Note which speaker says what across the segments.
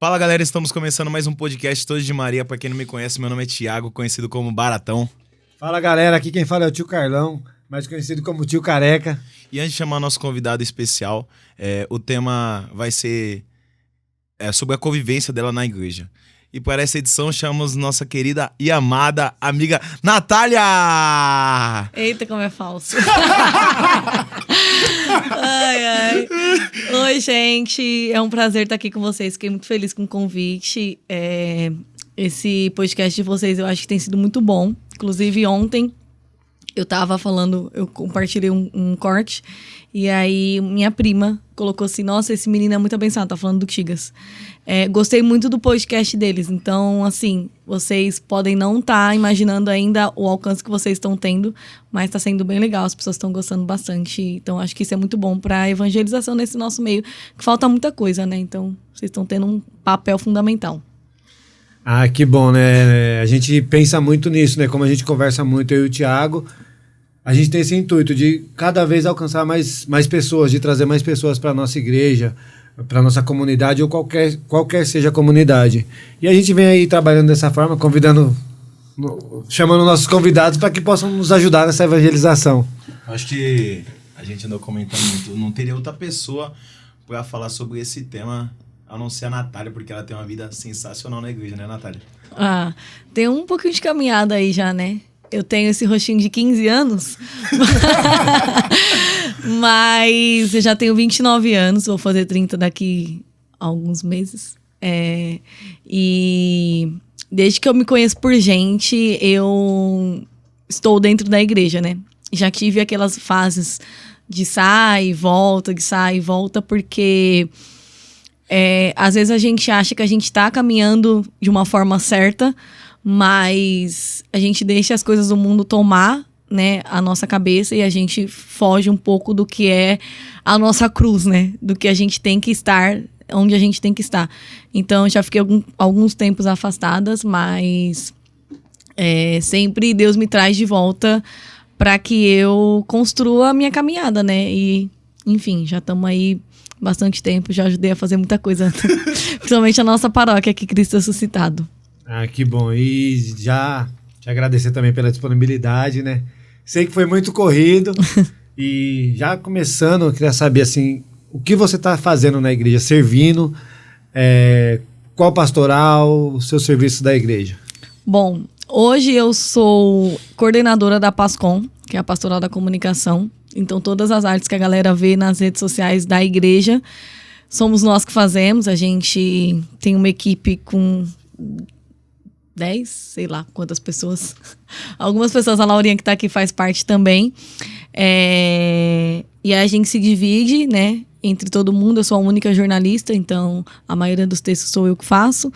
Speaker 1: Fala galera, estamos começando mais um podcast Todos de Maria. Pra quem não me conhece, meu nome é Thiago, conhecido como Baratão.
Speaker 2: Fala galera, aqui quem fala é o tio Carlão, mais conhecido como tio Careca.
Speaker 1: E antes de chamar nosso convidado especial, o tema vai ser sobre a convivência dela na igreja. E para essa edição chamamos nossa querida e amada amiga Natália!
Speaker 3: Eita, como é falso. Ai, ai. Oi, gente. É um prazer estar aqui com vocês. Fiquei muito feliz com o convite. Esse podcast de vocês eu acho que tem sido muito bom. Inclusive, ontem eu tava falando, eu compartilhei um corte. E aí, minha prima colocou assim: nossa, esse menino é muito abençoado. Tá falando do Tigas. Gostei muito do podcast deles. Então, assim, vocês podem não estar imaginando ainda o alcance que vocês estão tendo, mas está sendo bem legal. As pessoas estão gostando bastante. Então, acho que isso é muito bom para a evangelização nesse nosso meio, que falta muita coisa, né? Então, vocês estão tendo um papel fundamental.
Speaker 2: Ah, que bom, né? A gente pensa muito nisso, né? Como a gente conversa muito, eu e o Thiago, a gente tem esse intuito de cada vez alcançar mais pessoas, de trazer mais pessoas para a nossa igreja, para nossa comunidade ou qualquer seja a comunidade. E a gente vem aí trabalhando dessa forma, chamando nossos convidados para que possam nos ajudar nessa evangelização.
Speaker 1: Acho que a gente andou comentando muito, não teria outra pessoa para falar sobre esse tema a não ser a Natália, porque ela tem uma vida sensacional na igreja, né, Natália?
Speaker 3: Ah, tem um pouquinho de caminhada aí já, né? Eu tenho esse rostinho de 15 anos, mas eu já tenho 29 anos, vou fazer 30 daqui a alguns meses. E desde que eu me conheço por gente, eu estou dentro da igreja, né? Já tive aquelas fases de sai e volta, porque às vezes a gente acha que a gente está caminhando de uma forma certa, mas a gente deixa as coisas do mundo tomar, né, a nossa cabeça e a gente foge um pouco do que é a nossa cruz, né? Do que a gente tem que estar, onde a gente tem que estar. Então, eu já fiquei alguns tempos afastadas, mas sempre Deus me traz de volta para que eu construa a minha caminhada, né? E, enfim, já estamos aí bastante tempo, já ajudei a fazer muita coisa. Principalmente a nossa paróquia aqui, Cristo Ressuscitado.
Speaker 2: Ah, que bom. E já te agradecer também pela disponibilidade, né? Sei que foi muito corrido. E já começando, eu queria saber, assim, o que você está fazendo na igreja? Servindo? Qual pastoral? O seu serviço da igreja?
Speaker 3: Bom, hoje eu sou coordenadora da PASCOM, que é a Pastoral da Comunicação. Então, todas as artes que a galera vê nas redes sociais da igreja, somos nós que fazemos. A gente tem uma equipe com 10, sei lá quantas pessoas. Algumas pessoas, a Laurinha que tá aqui faz parte também. E aí a gente se divide, né, entre todo mundo. Eu sou a única jornalista, então a maioria dos textos sou eu que faço.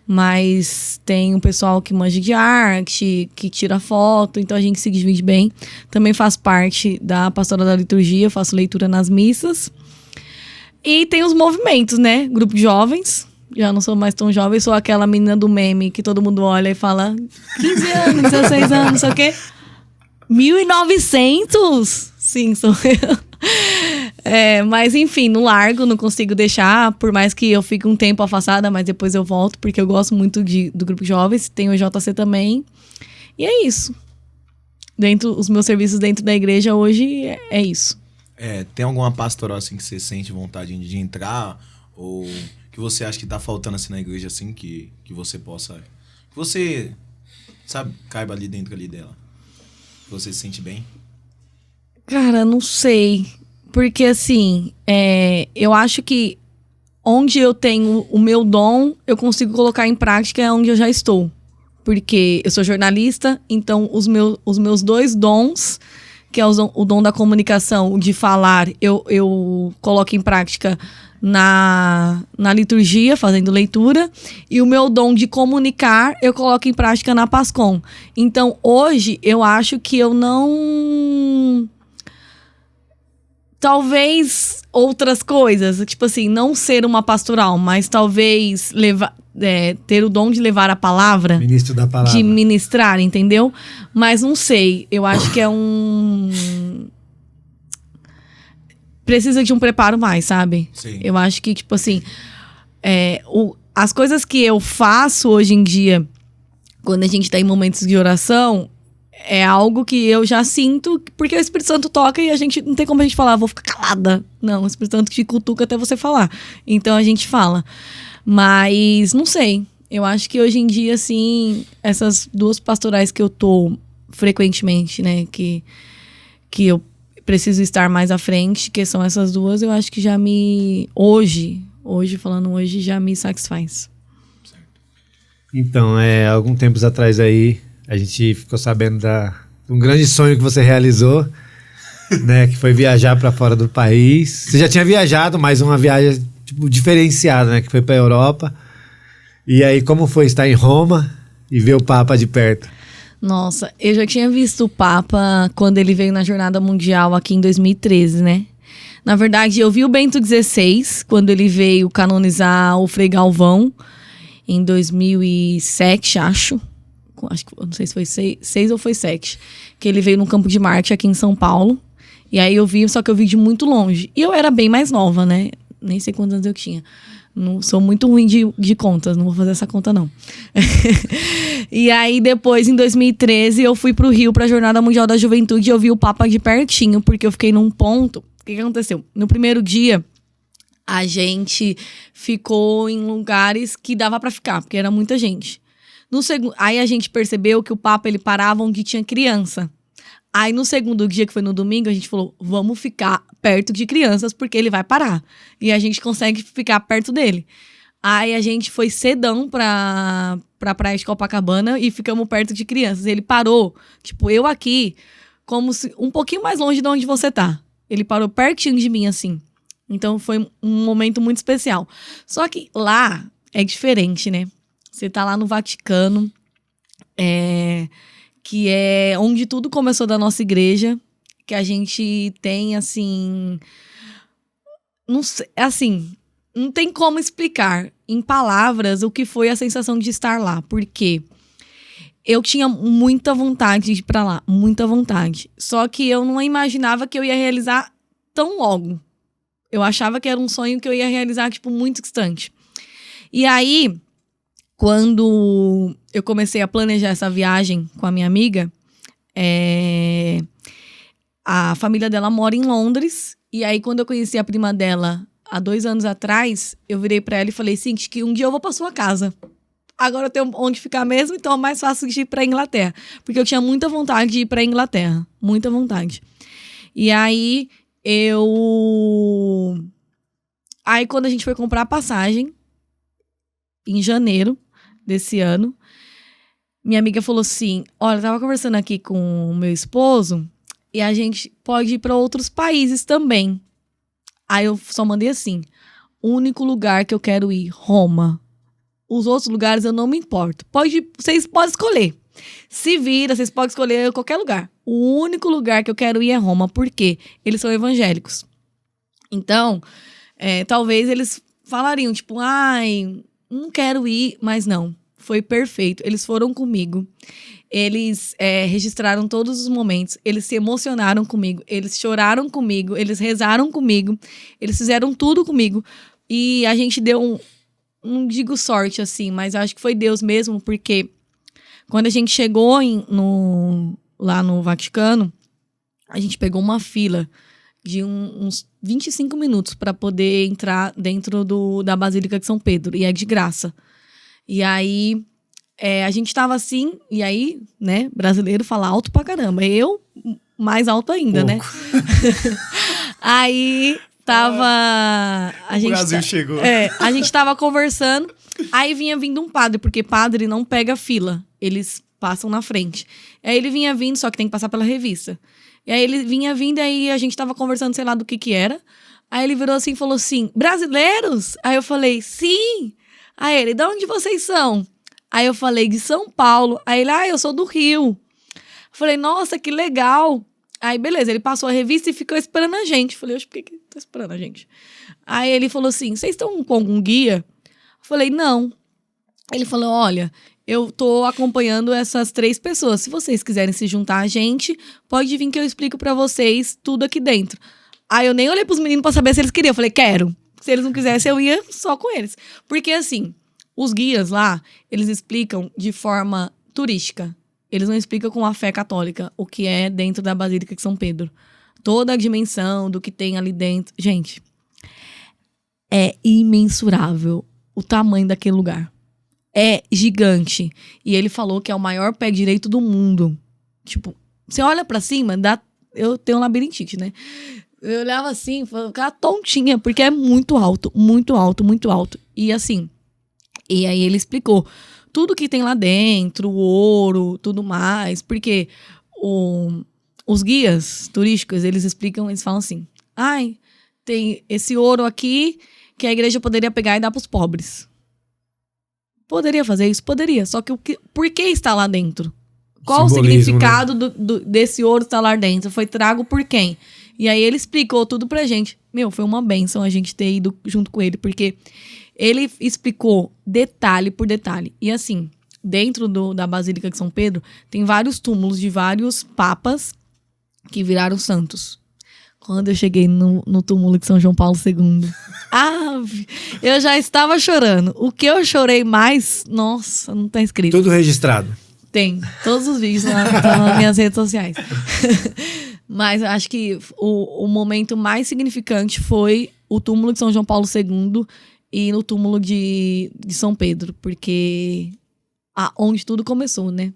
Speaker 3: Mas tem um pessoal que manja de arte, que tira foto, então a gente se divide bem. Também faço parte da Pastoral da Liturgia, faço leitura nas missas. E tem os movimentos, né? Grupo de jovens. Já não sou mais tão jovem, sou aquela menina do meme que todo mundo olha e fala 15 anos, 16 anos, não sei o quê. 1900? Sim, sou eu. Mas enfim, no largo, não consigo deixar, por mais que eu fique um tempo afastada, mas depois eu volto, porque eu gosto muito do Grupo de Jovens, tem o JC também. E é isso. Os meus serviços dentro da igreja hoje é isso.
Speaker 1: Tem alguma pastoral assim que você sente vontade de entrar? Ou que você acha que tá faltando assim na igreja, assim, que você possa... Que você, sabe, caiba ali dentro ali dela? Que você se sente bem?
Speaker 3: Cara, não sei. Porque, assim, eu acho que onde eu tenho o meu dom, eu consigo colocar em prática onde eu já estou. Porque eu sou jornalista, então os meus dois dons, que é o dom da comunicação, de falar, eu coloco em prática na liturgia, fazendo leitura, e o meu dom de comunicar eu coloco em prática na PASCOM. Então, hoje, eu acho que eu não... Talvez outras coisas, tipo assim, não ser uma pastoral, mas talvez ter o dom de levar a palavra.
Speaker 2: Ministro da palavra.
Speaker 3: De ministrar, entendeu? Mas não sei, eu acho que precisa de um preparo mais, sabe?
Speaker 1: Sim.
Speaker 3: Eu acho que, tipo assim, as coisas que eu faço hoje em dia, quando a gente tá em momentos de oração, é algo que eu já sinto, porque o Espírito Santo toca e a gente não tem como a gente falar, vou ficar calada. Não, o Espírito Santo te cutuca até você falar. Então a gente fala. Mas, não sei. Eu acho que hoje em dia, assim, essas duas pastorais que eu tô frequentemente, né, que eu preciso estar mais à frente, que são essas duas, eu acho que já me... Hoje, já me satisfaz.
Speaker 2: Então, alguns tempos atrás aí, a gente ficou sabendo de um grande sonho que você realizou, né? Que foi viajar para fora do país. Você já tinha viajado, mas uma viagem tipo, diferenciada, né? Que foi para a Europa. E aí, como foi estar em Roma e ver o Papa de perto?
Speaker 3: Nossa, eu já tinha visto o Papa quando ele veio na Jornada Mundial aqui em 2013, né? Na verdade, eu vi o Bento XVI, quando ele veio canonizar o Frei Galvão, em 2007, acho que não sei se foi 6 ou foi 7, que ele veio no Campo de Marte aqui em São Paulo. E aí eu vi, só que eu vi de muito longe. E eu era bem mais nova, né? Nem sei quantos anos eu tinha. Não, sou muito ruim de contas, não vou fazer essa conta, não. E aí, depois, em 2013, eu fui pro Rio, pra Jornada Mundial da Juventude, e eu vi o Papa de pertinho, porque eu fiquei num ponto... O que aconteceu? No primeiro dia, a gente ficou em lugares que dava pra ficar, porque era muita gente. Aí a gente percebeu que o Papa, ele parava onde tinha criança. Aí no segundo dia, que foi no domingo, a gente falou, vamos ficar perto de crianças, porque ele vai parar. E a gente consegue ficar perto dele. Aí a gente foi cedão pra praia de Copacabana e ficamos perto de crianças. Ele parou, tipo, eu aqui, como se um pouquinho mais longe de onde você tá. Ele parou pertinho de mim, assim. Então foi um momento muito especial. Só que lá é diferente, né? Você tá lá no Vaticano, que é onde tudo começou da nossa igreja, que a gente tem, assim... Não sei, assim, não tem como explicar em palavras o que foi a sensação de estar lá, porque eu tinha muita vontade de ir pra lá, muita vontade. Só que eu não imaginava que eu ia realizar tão logo. Eu achava que era um sonho que eu ia realizar, tipo, muito distante. E aí, quando eu comecei a planejar essa viagem com a minha amiga, a família dela mora em Londres. E aí, quando eu conheci a prima dela, há 2 anos atrás, eu virei pra ela e falei, Cinti, que um dia eu vou pra sua casa. Agora eu tenho onde ficar mesmo, então é mais fácil de ir pra Inglaterra. Porque eu tinha muita vontade de ir pra Inglaterra. Muita vontade. E aí, Aí, quando a gente foi comprar a passagem, em janeiro desse ano, minha amiga falou assim, olha, eu tava conversando aqui com o meu esposo e a gente pode ir pra outros países também. Aí eu só mandei assim, o único lugar que eu quero ir, Roma. Os outros lugares eu não me importo. Vocês podem escolher. Se vira, vocês podem escolher qualquer lugar. O único lugar que eu quero ir é Roma. Por quê? Eles são evangélicos. Então, talvez eles falariam, tipo, ai, não quero ir, mas não. Foi perfeito. Eles foram comigo. Eles registraram todos os momentos. Eles se emocionaram comigo. Eles choraram comigo. Eles rezaram comigo. Eles fizeram tudo comigo. E a gente deu não digo sorte, assim, mas acho que foi Deus mesmo, porque quando a gente chegou lá no Vaticano, a gente pegou uma fila de uns 25 minutos para poder entrar dentro da Basílica de São Pedro, e é de graça. E aí, a gente tava assim, e aí, né, brasileiro fala alto pra caramba. Eu, mais alto ainda, né? Aí... o
Speaker 1: Brasil chegou.
Speaker 3: A gente tava conversando, aí vinha vindo um padre, porque padre não pega fila, eles passam na frente. Aí ele vinha vindo, só que tem que passar pela revista. E aí ele vinha vindo, aí a gente tava conversando, sei lá do que era. Aí ele virou assim e falou assim, brasileiros? Aí eu falei, sim. Aí ele, de onde vocês são? Aí eu falei, de São Paulo. Aí ele, eu sou do Rio. Eu falei, nossa, que legal. Aí, beleza, ele passou a revista e ficou esperando a gente. Falei, oxe, por que tá esperando a gente? Aí ele falou assim, vocês estão com algum guia? Eu falei, não. Ele falou, olha, eu tô acompanhando essas 3 pessoas. Se vocês quiserem se juntar a gente, pode vir que eu explico pra vocês tudo aqui dentro. Aí eu nem olhei pros meninos pra saber se eles queriam. Eu falei, quero. Se eles não quisessem, eu ia só com eles. Porque, assim, Os guias lá, eles explicam de forma turística. Eles não explicam com a fé católica o que é dentro da Basílica de São Pedro. Toda a dimensão do que tem ali dentro. Gente, é imensurável o tamanho daquele lugar. É gigante. E ele falou que é o maior pé direito do mundo. Tipo, você olha pra cima, eu tenho um labirintite, né? Eu olhava assim, ficava tontinha, porque é muito alto, muito alto, muito alto. E assim, e aí ele explicou tudo que tem lá dentro, o ouro, tudo mais, porque os guias turísticos, eles explicam, eles falam assim, tem esse ouro aqui que a igreja poderia pegar e dar pros pobres. Poderia fazer isso? Poderia, só que por que está lá dentro? Qual o significado, né, desse ouro estar lá dentro? Foi trago por quem? E aí ele explicou tudo pra gente. Foi uma bênção a gente ter ido junto com ele, porque ele explicou detalhe por detalhe. E assim, dentro da Basílica de São Pedro, tem vários túmulos de vários papas que viraram santos. Quando eu cheguei no túmulo de São João Paulo II, eu já estava chorando. O que eu chorei mais, nossa, não tá escrito.
Speaker 2: Tudo registrado.
Speaker 3: Tem, todos os vídeos nas minhas redes sociais. Mas eu acho que o momento mais significante foi o túmulo de São João Paulo II e no túmulo de São Pedro, porque onde tudo começou, né?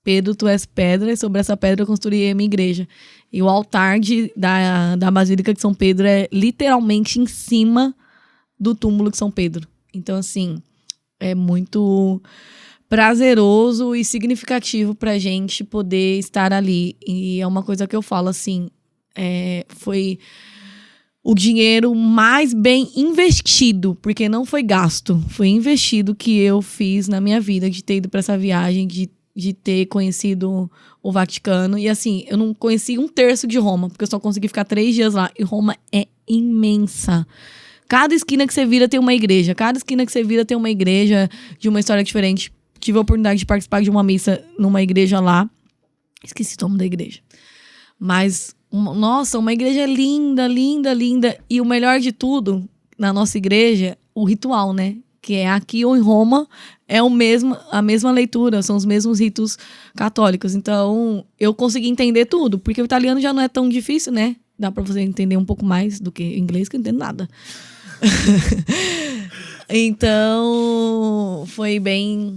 Speaker 3: Pedro, tu és pedra, e sobre essa pedra eu construí a minha igreja. E o altar da Basílica de São Pedro é literalmente em cima do túmulo de São Pedro. Então, assim, é muito prazeroso e significativo pra gente poder estar ali. E é uma coisa que eu falo, assim, foi o dinheiro mais bem investido, porque não foi gasto, foi investido que eu fiz na minha vida, de ter ido pra essa viagem, de ter conhecido o Vaticano. E assim, eu não conheci 1/3 de Roma, porque eu só consegui ficar 3 dias lá. E Roma é imensa. Cada esquina que você vira tem uma igreja. Cada esquina que você vira tem uma igreja de uma história diferente. Tive a oportunidade de participar de uma missa numa igreja lá. Esqueci o nome da igreja. Mas, nossa, uma igreja linda, linda, linda. E o melhor de tudo, na nossa igreja, o ritual, né? Que é aqui ou em Roma, é a mesma leitura, são os mesmos ritos católicos. Então, eu consegui entender tudo, porque o italiano já não é tão difícil, né? Dá pra você entender um pouco mais do que inglês, que eu não entendo nada. Então, foi bem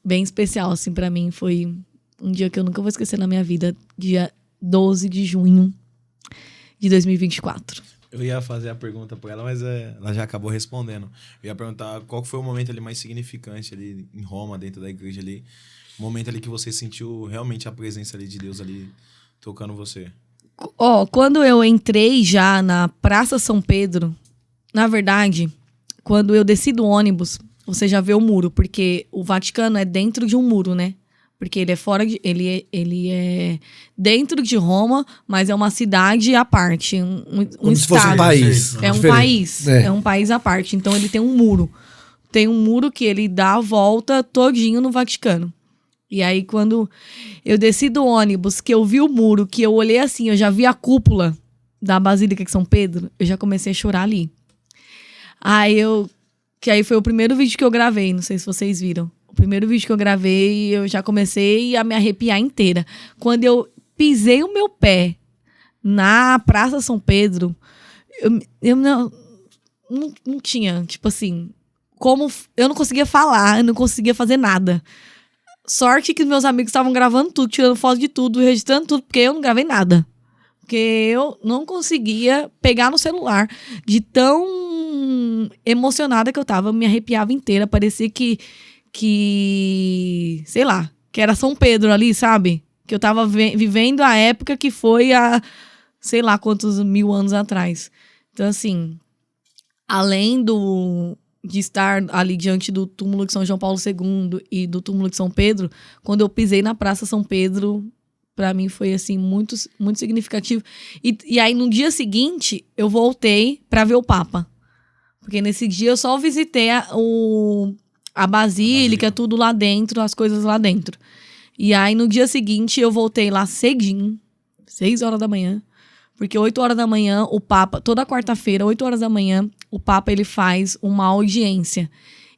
Speaker 3: especial, assim, pra mim. Foi um dia que eu nunca vou esquecer na minha vida, dia 12 de junho de 2024.
Speaker 1: Eu ia fazer a pergunta pra ela, mas ela já acabou respondendo. Eu ia perguntar qual foi o momento ali mais significante ali em Roma, dentro da igreja ali. O momento ali que você sentiu realmente a presença ali de Deus ali tocando você.
Speaker 3: Quando eu entrei já na Praça São Pedro, na verdade, quando eu desci do ônibus, você já vê o muro, porque o Vaticano é dentro de um muro, né? Porque ele é ele é dentro de Roma, mas é uma cidade à parte, um
Speaker 2: Como se
Speaker 3: estado.
Speaker 2: fosse um país.
Speaker 3: É um
Speaker 2: diferente.
Speaker 3: país, é um país à parte. Então ele tem um muro. Tem um muro que ele dá a volta todinho no Vaticano. E aí quando eu desci do ônibus, que eu vi o muro, que eu olhei assim, eu já vi a cúpula da Basílica de São Pedro, eu já comecei a chorar ali. Que aí foi o primeiro vídeo que eu gravei, não sei se vocês viram. O primeiro vídeo que eu gravei, eu já comecei a me arrepiar inteira. Quando eu pisei o meu pé na Praça São Pedro, eu não tinha, tipo assim, como eu não conseguia falar, eu não conseguia fazer nada. Sorte que meus amigos estavam gravando tudo, tirando foto de tudo, registrando tudo, porque eu não gravei nada. Porque eu não conseguia pegar no celular de tão emocionada que eu tava. Eu me arrepiava inteira. Parecia que sei lá, que era São Pedro ali, sabe? Que eu tava vivendo a época que foi há, sei lá quantos 1000 anos atrás. Então, assim, além de estar ali diante do túmulo de São João Paulo II e do túmulo de São Pedro, quando eu pisei na Praça São Pedro, pra mim foi, assim, muito, muito significativo. E aí, no dia seguinte, eu voltei pra ver o Papa. Porque nesse dia eu só visitei a Basílica, tudo lá dentro, as coisas lá dentro. E aí, no dia seguinte, eu voltei lá cedinho, 6 horas da manhã, porque 8 horas da manhã, o Papa, toda quarta-feira, 8 horas da manhã, o Papa, ele faz uma audiência.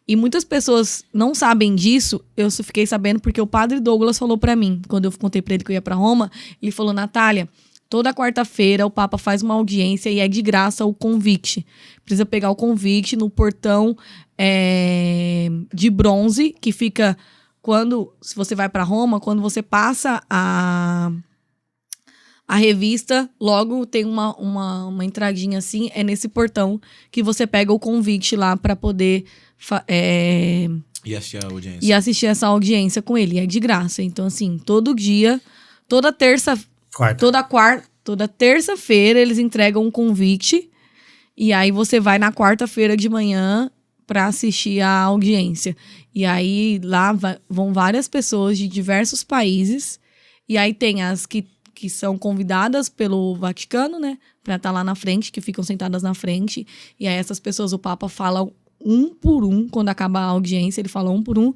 Speaker 3: E muitas pessoas não sabem disso. Eu só fiquei sabendo porque o padre Douglas falou pra mim. Quando eu contei pra ele que eu ia pra Roma, ele falou, Natália, toda quarta-feira o Papa faz uma audiência e é de graça o convite. Precisa pegar o convite no portão de bronze, que fica se você vai pra Roma, quando você passa a revista, logo tem uma entradinha assim, é nesse portão que você pega o convite lá pra poder
Speaker 1: E assistir a audiência.
Speaker 3: e assistir essa audiência com ele. É de graça. Então, assim, todo dia, toda terça-feira eles entregam um convite e aí você vai na quarta-feira de manhã pra assistir a audiência. E aí lá vão várias pessoas de diversos países e aí tem as que são convidadas pelo Vaticano, né? Pra estar lá na frente, que ficam sentadas na frente. E aí essas pessoas, o Papa fala um por um, quando acaba a audiência, ele fala um por um.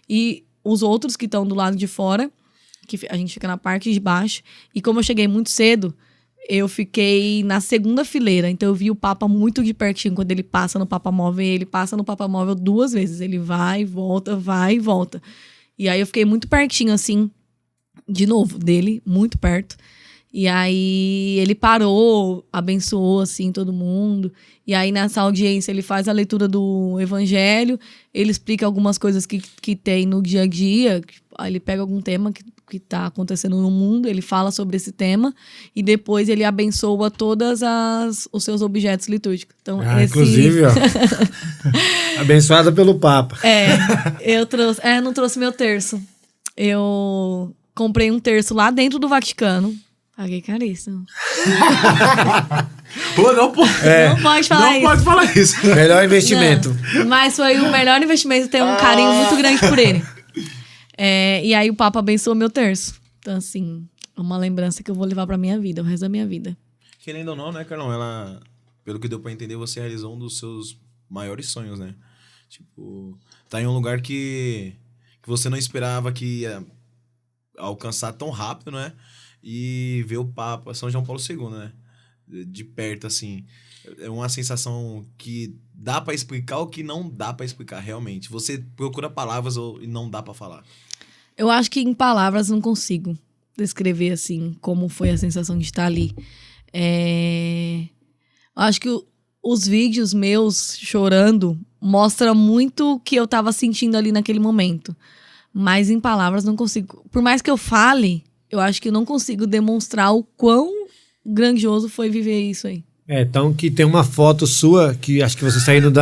Speaker 3: E os outros que estão do lado de fora, que a gente fica na parte de baixo. E como eu cheguei muito cedo, eu fiquei na segunda fileira. Então eu vi o Papa muito de pertinho. Quando ele passa no Papa Móvel, ele passa no Papa Móvel 2 vezes. Ele vai e volta, vai e volta. E aí eu fiquei muito pertinho, assim, de novo, dele, muito perto. E aí ele parou, abençoou, assim, todo mundo. E aí nessa audiência ele faz a leitura do Evangelho, ele explica algumas coisas que tem no dia a dia. Aí ele pega algum tema que tá acontecendo no mundo, ele fala sobre esse tema. E depois ele abençoa todos os seus objetos litúrgicos. Então,
Speaker 2: inclusive, ó. Abençoada pelo Papa.
Speaker 3: Eu trouxe... não trouxe meu terço. Eu comprei um terço lá dentro do Vaticano. Paguei caríssimo.
Speaker 1: Pô, não pode.
Speaker 3: Não pode falar isso.
Speaker 1: Não pode falar isso.
Speaker 2: Melhor investimento.
Speaker 3: Não, mas foi o melhor investimento. Tenho um carinho muito grande por ele. E aí o Papa abençoou meu terço. Então, assim, é uma lembrança que eu vou levar pra minha vida, o resto da minha vida.
Speaker 1: Querendo ou não, né, Carlão? Ela, pelo que deu pra entender, você realizou um dos seus maiores sonhos, né? Tipo, tá em um lugar que você não esperava que ia alcançar tão rápido, né? E ver o Papa, São João Paulo II, né? De perto, assim. É uma sensação que dá pra explicar o que não dá pra explicar, realmente. Você procura palavras e não dá pra falar.
Speaker 3: Eu acho que em palavras não consigo descrever, assim, como foi a sensação de estar ali. Eu acho que os vídeos meus chorando mostram muito o que eu tava sentindo ali naquele momento. Mas em palavras não consigo. Por mais que eu fale, eu acho que eu não consigo demonstrar o quão grandioso foi viver isso aí.
Speaker 2: Então que tem uma foto sua, que acho que você saindo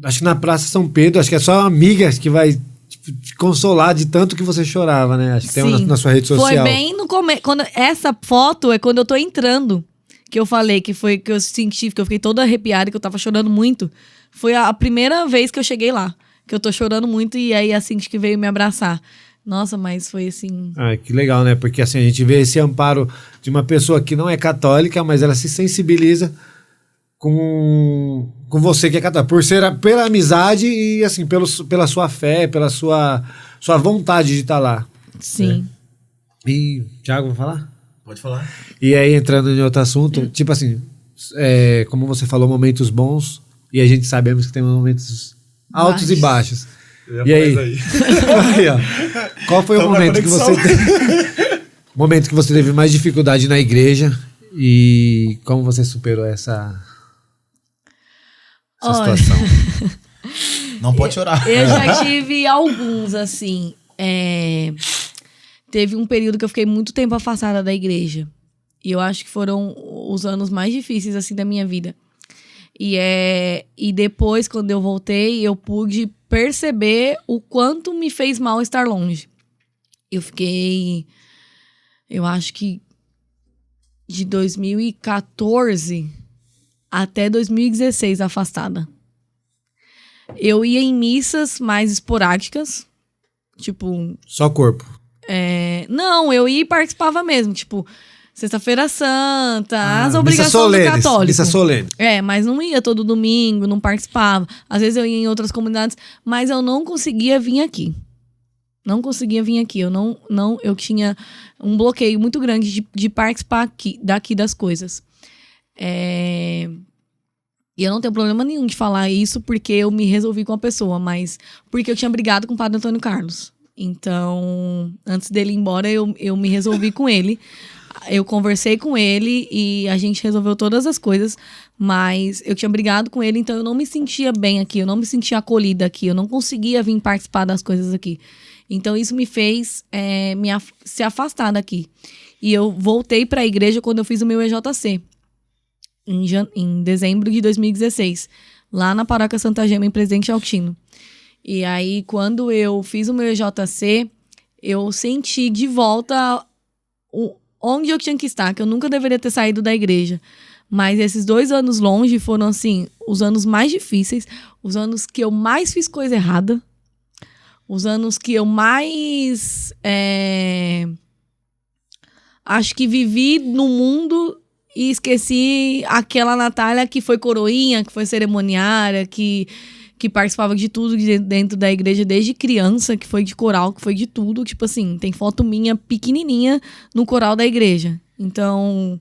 Speaker 2: acho que na Praça São Pedro, acho que é só amigas que vai te consolar de tanto que você chorava, né? Acho que tem uma na sua rede social.
Speaker 3: Foi bem no começo. Essa foto é quando eu tô entrando, que eu falei, que foi que eu senti, que eu fiquei toda arrepiada, que eu tava chorando muito. Foi a primeira vez que eu cheguei lá, que eu tô chorando muito, e aí a Cinti que veio me abraçar. Nossa, mas foi assim...
Speaker 2: Que legal, né? Porque assim, a gente vê esse amparo de uma pessoa que não é católica, mas ela se sensibiliza com você que é católico. Pela amizade e assim, pela sua fé, pela sua vontade de estar lá.
Speaker 3: Sim.
Speaker 2: Né? E, Thiago, vai falar?
Speaker 1: Pode falar.
Speaker 2: E aí, entrando em outro assunto, tipo assim, como você falou, momentos bons, e a gente sabemos que tem momentos altos e baixos. E aí? Aí, ó. Qual foi o momento que você momento que você teve mais dificuldade na igreja e como você superou essa situação?
Speaker 1: Não pode chorar.
Speaker 3: Eu já tive alguns, assim. Teve um período que eu fiquei muito tempo afastada da igreja. E eu acho que foram os anos mais difíceis, assim, da minha vida. E depois, quando eu voltei, eu pude perceber o quanto me fez mal estar longe. Eu fiquei, eu acho que de 2014 até 2016 afastada. Eu ia em missas mais esporádicas, tipo...
Speaker 2: Só corpo?
Speaker 3: Não, eu ia e participava mesmo, tipo... Sexta-feira Santa, as obrigações do católico.
Speaker 2: Missa solene.
Speaker 3: Mas não ia todo domingo, não participava. Às vezes eu ia em outras comunidades, mas eu não conseguia vir aqui. Não conseguia vir aqui. Eu tinha um bloqueio muito grande de participar daqui das coisas. E E eu não tenho problema nenhum de falar isso porque eu me resolvi com a pessoa, mas porque eu tinha brigado com o padre Antônio Carlos. Então, antes dele ir embora, eu me resolvi com ele. Eu conversei com ele e a gente resolveu todas as coisas, mas eu tinha brigado com ele, então eu não me sentia bem aqui, eu não me sentia acolhida aqui, eu não conseguia vir participar das coisas aqui. Então, isso me fez se afastar daqui. E eu voltei para a igreja quando eu fiz o meu EJC. Em dezembro de 2016, lá na Paróquia Santa Gema, em Presidente Altino. E aí, quando eu fiz o meu EJC, eu senti de volta onde eu tinha que estar, que eu nunca deveria ter saído da igreja. Mas esses 2 anos longe foram, assim, os anos mais difíceis, os anos que eu mais fiz coisa errada, os anos que eu mais... acho que vivi no mundo... E esqueci aquela Natália que foi coroinha, que foi cerimoniária, que participava de tudo dentro da igreja desde criança, que foi de coral, que foi de tudo. Tipo assim, tem foto minha pequenininha no coral da igreja. Então,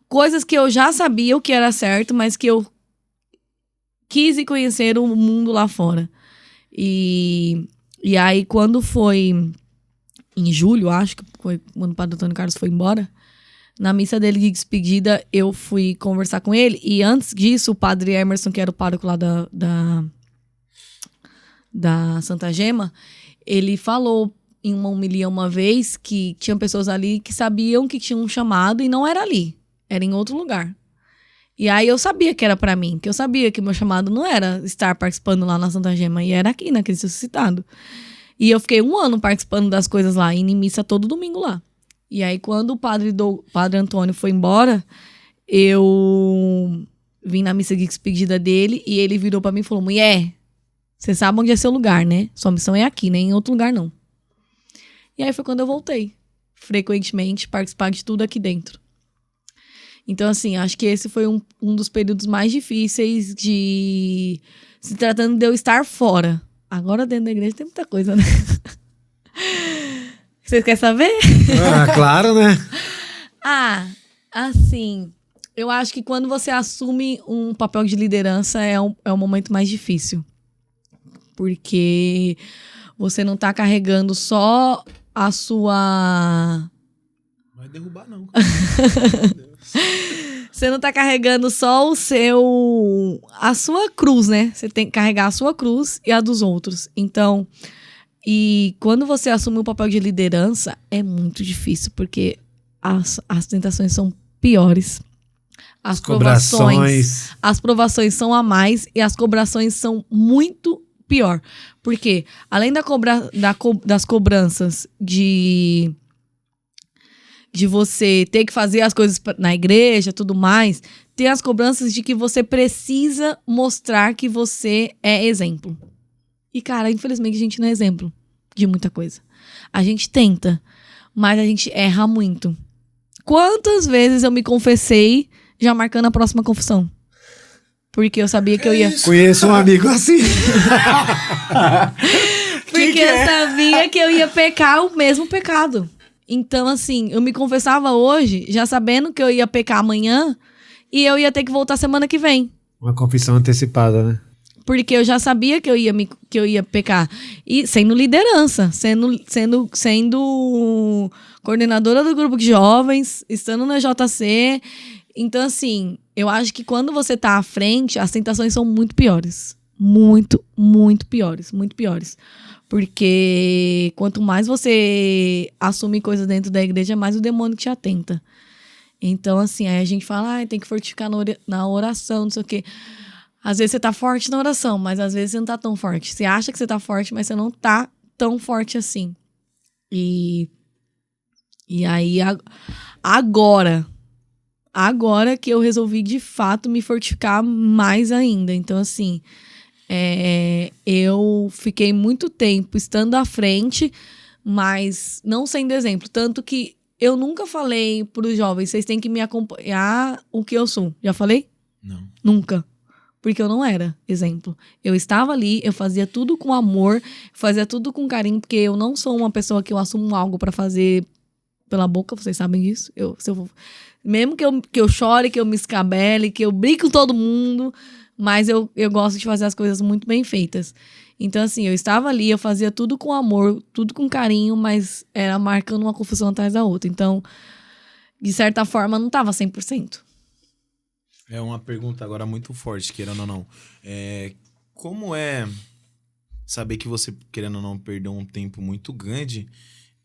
Speaker 3: coisas que eu já sabia o que era certo, mas que eu quis ir conhecer o mundo lá fora. E aí, quando foi em julho, acho que foi quando o padre Antônio Carlos foi embora... Na missa dele de despedida, eu fui conversar com ele. E antes disso, o padre Emerson, que era o pároco lá da Santa Gema, ele falou em uma homilia uma vez que tinha pessoas ali que sabiam que tinham um chamado e não era ali. Era em outro lugar. E aí eu sabia que era pra mim. Que eu sabia que meu chamado não era estar participando lá na Santa Gema. E era aqui, na Cristo Ressuscitado. E eu fiquei 1 ano participando das coisas lá. Indo em missa todo domingo lá. E aí, quando o padre Antônio foi embora, eu vim na missa de despedida dele e ele virou pra mim e falou: mulher, você sabe onde é seu lugar, né? Sua missão é aqui, nem em outro lugar, não. E aí foi quando eu voltei, frequentemente, participar de tudo aqui dentro. Então, assim, acho que esse foi um dos períodos mais difíceis de... Se tratando de eu estar fora. Agora, dentro da igreja, tem muita coisa, né? Vocês querem saber?
Speaker 2: Claro, né?
Speaker 3: Assim, eu acho que quando você assume um papel de liderança é o momento mais difícil. Porque você não tá carregando só a sua...
Speaker 1: Não vai derrubar, não.
Speaker 3: Você não tá carregando só a sua cruz, né? Você tem que carregar a sua cruz e a dos outros. Então... E quando você assume o papel de liderança, é muito difícil, porque as tentações são piores. As provações são a mais e as cobrações são muito pior. Porque, além das cobranças de você ter que fazer as coisas na igreja, tudo mais, tem as cobranças de que você precisa mostrar que você é exemplo. E, cara, infelizmente a gente não é exemplo de muita coisa. A gente tenta, mas a gente erra muito. Quantas vezes eu me confessei já marcando a próxima confissão? Porque eu sabia que eu ia...
Speaker 2: Conheço um amigo assim.
Speaker 3: Porque eu sabia que eu ia pecar o mesmo pecado. Então, assim, eu me confessava hoje, já sabendo que eu ia pecar amanhã e eu ia ter que voltar semana que vem.
Speaker 2: Uma confissão antecipada, né?
Speaker 3: Porque eu já sabia que eu ia pecar. E sendo liderança, sendo coordenadora do grupo de jovens, estando na JC. Então, assim, eu acho que quando você tá à frente, as tentações são muito piores. Muito, muito piores. Muito piores. Porque quanto mais você assume coisas dentro da igreja, mais o demônio te atenta. Então, assim, aí a gente fala, tem que fortificar na oração, não sei o quê. Às vezes você tá forte na oração, mas às vezes você não tá tão forte. Você acha que você tá forte, mas você não tá tão forte assim. E aí, agora que eu resolvi, de fato, me fortificar mais ainda. Então, assim, eu fiquei muito tempo estando à frente, mas não sendo exemplo. Tanto que eu nunca falei pros jovens, vocês têm que me acompanhar o que eu sou. Já falei?
Speaker 1: Não.
Speaker 3: Nunca. Porque eu não era exemplo. Eu estava ali, eu fazia tudo com amor, fazia tudo com carinho, porque eu não sou uma pessoa que eu assumo algo pra fazer pela boca, vocês sabem disso. Mesmo que eu chore, que eu me escabele, que eu brigue com todo mundo, Mas eu gosto de fazer as coisas muito bem feitas. Então, assim, eu estava ali, eu fazia tudo com amor, tudo com carinho, mas era marcando uma confusão atrás da outra. Então, de certa forma, não estava 100%.
Speaker 1: É uma pergunta agora muito forte, querendo ou não. Como é saber que você, querendo ou não, perdeu um tempo muito grande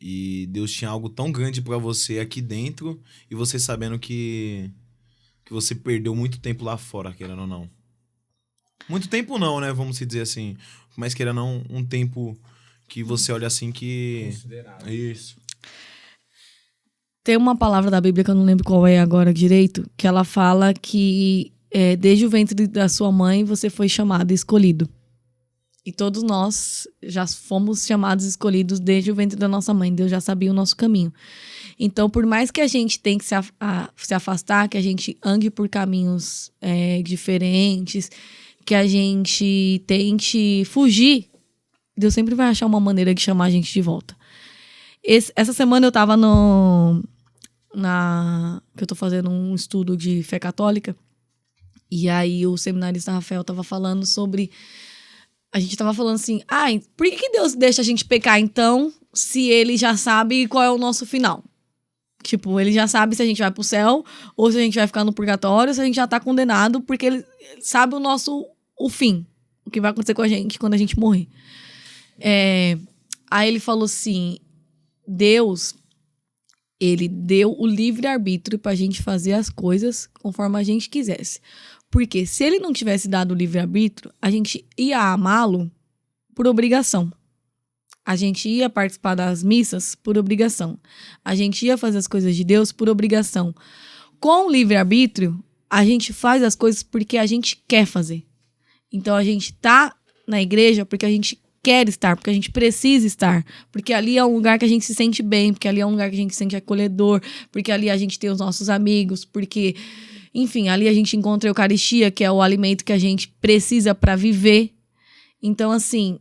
Speaker 1: e Deus tinha algo tão grande pra você aqui dentro e você sabendo que você perdeu muito tempo lá fora, querendo ou não? Muito tempo não, né? Vamos dizer assim. Mas querendo ou não, um tempo que você olha assim que...
Speaker 2: Considerável.
Speaker 1: Isso.
Speaker 3: Tem uma palavra da Bíblia que eu não lembro qual é agora direito, que ela fala que desde o ventre da sua mãe você foi chamado e escolhido. E todos nós já fomos chamados e escolhidos desde o ventre da nossa mãe. Deus já sabia o nosso caminho. Então, por mais que a gente tenha que se afastar, que a gente ande por caminhos diferentes, que a gente tente fugir, Deus sempre vai achar uma maneira de chamar a gente de volta. Essa semana eu tava que eu tô fazendo um estudo de fé católica, e aí o seminarista Rafael tava falando sobre... A gente tava falando assim, por que Deus deixa a gente pecar então, se ele já sabe qual é o nosso final? Tipo, ele já sabe se a gente vai pro céu, ou se a gente vai ficar no purgatório, ou se a gente já tá condenado, porque ele sabe o fim, o que vai acontecer com a gente quando a gente morrer. Aí ele falou assim, Deus, ele deu o livre-arbítrio pra gente fazer as coisas conforme a gente quisesse. Porque se ele não tivesse dado o livre-arbítrio, a gente ia amá-lo por obrigação. A gente ia participar das missas por obrigação. A gente ia fazer as coisas de Deus por obrigação. Com o livre-arbítrio, a gente faz as coisas porque a gente quer fazer. Então a gente tá na igreja porque a gente quer estar, porque a gente precisa estar, porque ali é um lugar que a gente se sente bem, porque ali é um lugar que a gente se sente acolhedor, porque ali a gente tem os nossos amigos, porque, enfim, ali a gente encontra a Eucaristia, que é o alimento que a gente precisa para viver. Então, assim,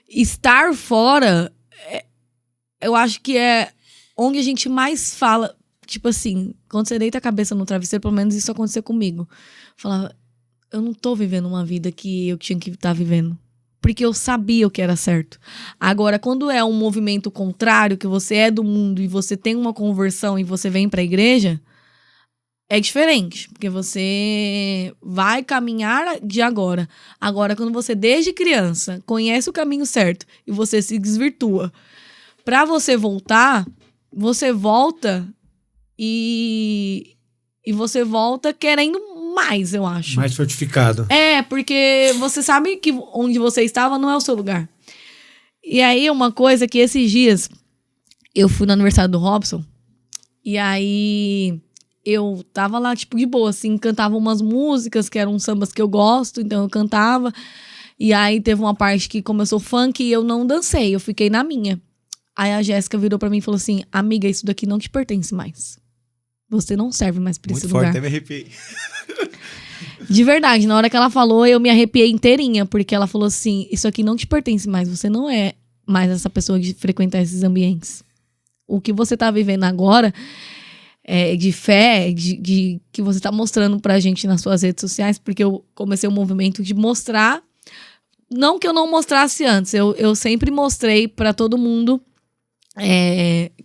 Speaker 3: estar fora, eu acho que é onde a gente mais fala, tipo assim, quando você deita a cabeça no travesseiro, pelo menos isso aconteceu comigo. Falava, eu não tô vivendo uma vida que eu tinha que estar vivendo. Porque eu sabia o que era certo. Agora, quando é um movimento contrário, que você é do mundo e você tem uma conversão e você vem pra igreja, é diferente. Porque você vai caminhar de agora. Agora, quando você, desde criança, conhece o caminho certo e você se desvirtua, pra você volta e você volta querendo mais, eu acho.
Speaker 2: Mais fortificado.
Speaker 3: Porque você sabe que onde você estava não é o seu lugar. E aí, uma coisa que esses dias eu fui no aniversário do Robson, e aí eu tava lá, tipo, de boa, assim, cantava umas músicas que eram sambas que eu gosto, então eu cantava. E aí teve uma parte que começou funk e eu não dancei, eu fiquei na minha. Aí a Jéssica virou pra mim e falou assim, amiga, isso daqui não te pertence mais. Você não serve mais pra esse lugar.
Speaker 1: Muito forte, até me arrepiei.
Speaker 3: De verdade, na hora que ela falou, eu me arrepiei inteirinha, porque ela falou assim, isso aqui não te pertence mais, você não é mais essa pessoa de frequentar esses ambientes. O que você tá vivendo agora, de fé, de que você tá mostrando pra gente nas suas redes sociais, porque eu comecei um movimento de mostrar, não que eu não mostrasse antes, eu sempre mostrei pra todo mundo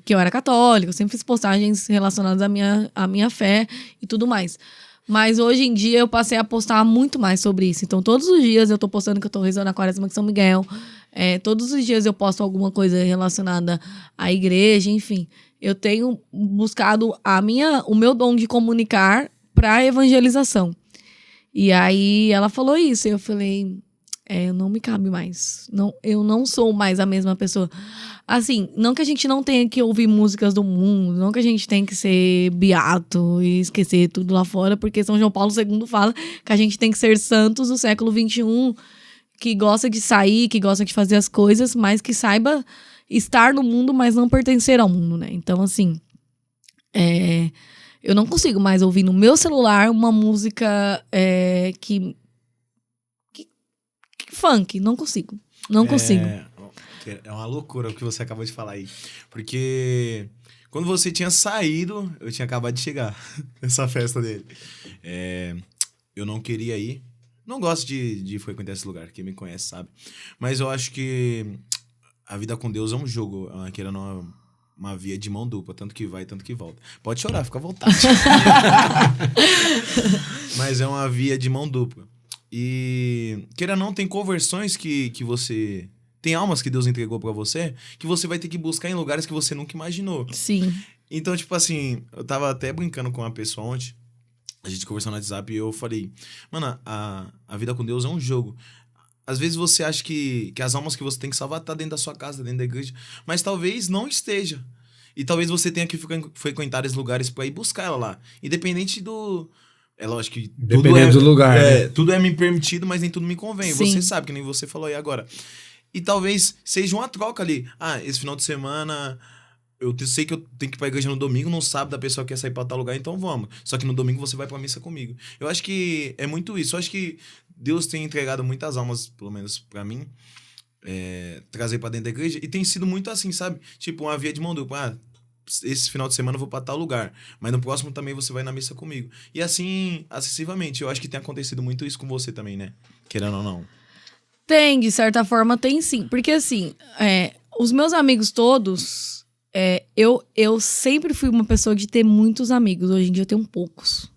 Speaker 3: que eu era católica, eu sempre fiz postagens relacionadas à minha fé e tudo mais. Mas hoje em dia eu passei a postar muito mais sobre isso. Então todos os dias eu tô postando que eu tô rezando a Quaresma de São Miguel. Todos os dias eu posto alguma coisa relacionada à igreja, enfim. Eu tenho buscado o meu dom de comunicar pra evangelização. E aí ela falou isso, e eu falei, não me cabe mais. Não, eu não sou mais a mesma pessoa. Assim, não que a gente não tenha que ouvir músicas do mundo, não que a gente tenha que ser beato e esquecer tudo lá fora, porque São João Paulo II fala que a gente tem que ser santos do século XXI, que gosta de sair, que gosta de fazer as coisas, mas que saiba estar no mundo, mas não pertencer ao mundo, né? Então, assim, eu não consigo mais ouvir no meu celular uma música que funk, não consigo. Não consigo.
Speaker 1: É uma loucura o que você acabou de falar aí. Porque quando você tinha saído, eu tinha acabado de chegar nessa festa dele. Eu não queria ir. Não gosto de frequentar esse lugar, quem me conhece sabe. Mas eu acho que a vida com Deus é um jogo, querendo uma via de mão dupla, tanto que vai, tanto que volta. Pode chorar, fica à vontade. Mas é uma via de mão dupla. E, querendo ou não, tem conversões que você... Tem almas que Deus entregou pra você, que você vai ter que buscar em lugares que você nunca imaginou.
Speaker 3: Sim.
Speaker 1: Então, tipo assim, eu tava até brincando com uma pessoa ontem, a gente conversou no WhatsApp e eu falei, mano, a vida com Deus é um jogo. Às vezes você acha que as almas que você tem que salvar tá dentro da sua casa, dentro da igreja, mas talvez não esteja. E talvez você tenha que frequentar esses lugares pra ir buscar ela lá. Independente do... É lógico que
Speaker 2: dependendo do lugar, né?
Speaker 1: Tudo é me permitido, mas nem tudo me convém.
Speaker 3: Sim.
Speaker 1: Você sabe, que nem você falou aí agora. E talvez seja uma troca ali. Esse final de semana eu sei que eu tenho que ir pra igreja no domingo, no sábado a pessoa quer sair pra tal lugar, então vamos. Só que no domingo você vai pra missa comigo. Eu acho que é muito isso. Eu acho que Deus tem entregado muitas almas, pelo menos pra mim, trazer pra dentro da igreja. E tem sido muito assim, sabe? Tipo, uma via de mão dupla. Esse final de semana eu vou pra tal lugar, mas no próximo também você vai na missa comigo. E assim, acessivamente. Eu acho que tem acontecido muito isso com você também, né? Querendo ou não.
Speaker 3: Tem, de certa forma, tem sim. Porque, assim, os meus amigos todos, eu sempre fui uma pessoa de ter muitos amigos. Hoje em dia eu tenho poucos.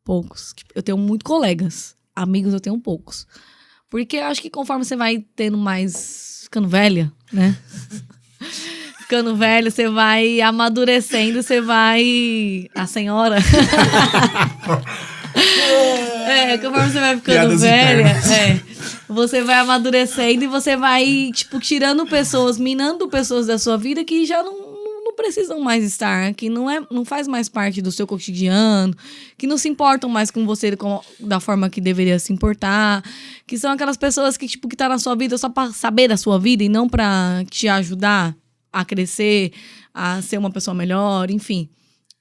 Speaker 3: Poucos. Eu tenho muitos colegas. Amigos eu tenho poucos. Porque eu acho que conforme você vai tendo mais... Ficando velha, né? Ficando velho, você vai amadurecendo, você vai... A senhora... conforme você vai ficando
Speaker 1: Piadas
Speaker 3: velha, você vai amadurecendo e você vai, tipo, tirando pessoas, minando pessoas da sua vida que já não precisam mais estar, que não faz mais parte do seu cotidiano, que não se importam mais com você da forma que deveria se importar, que são aquelas pessoas que, tipo, que tá na sua vida só pra saber da sua vida e não pra te ajudar a crescer, a ser uma pessoa melhor, enfim.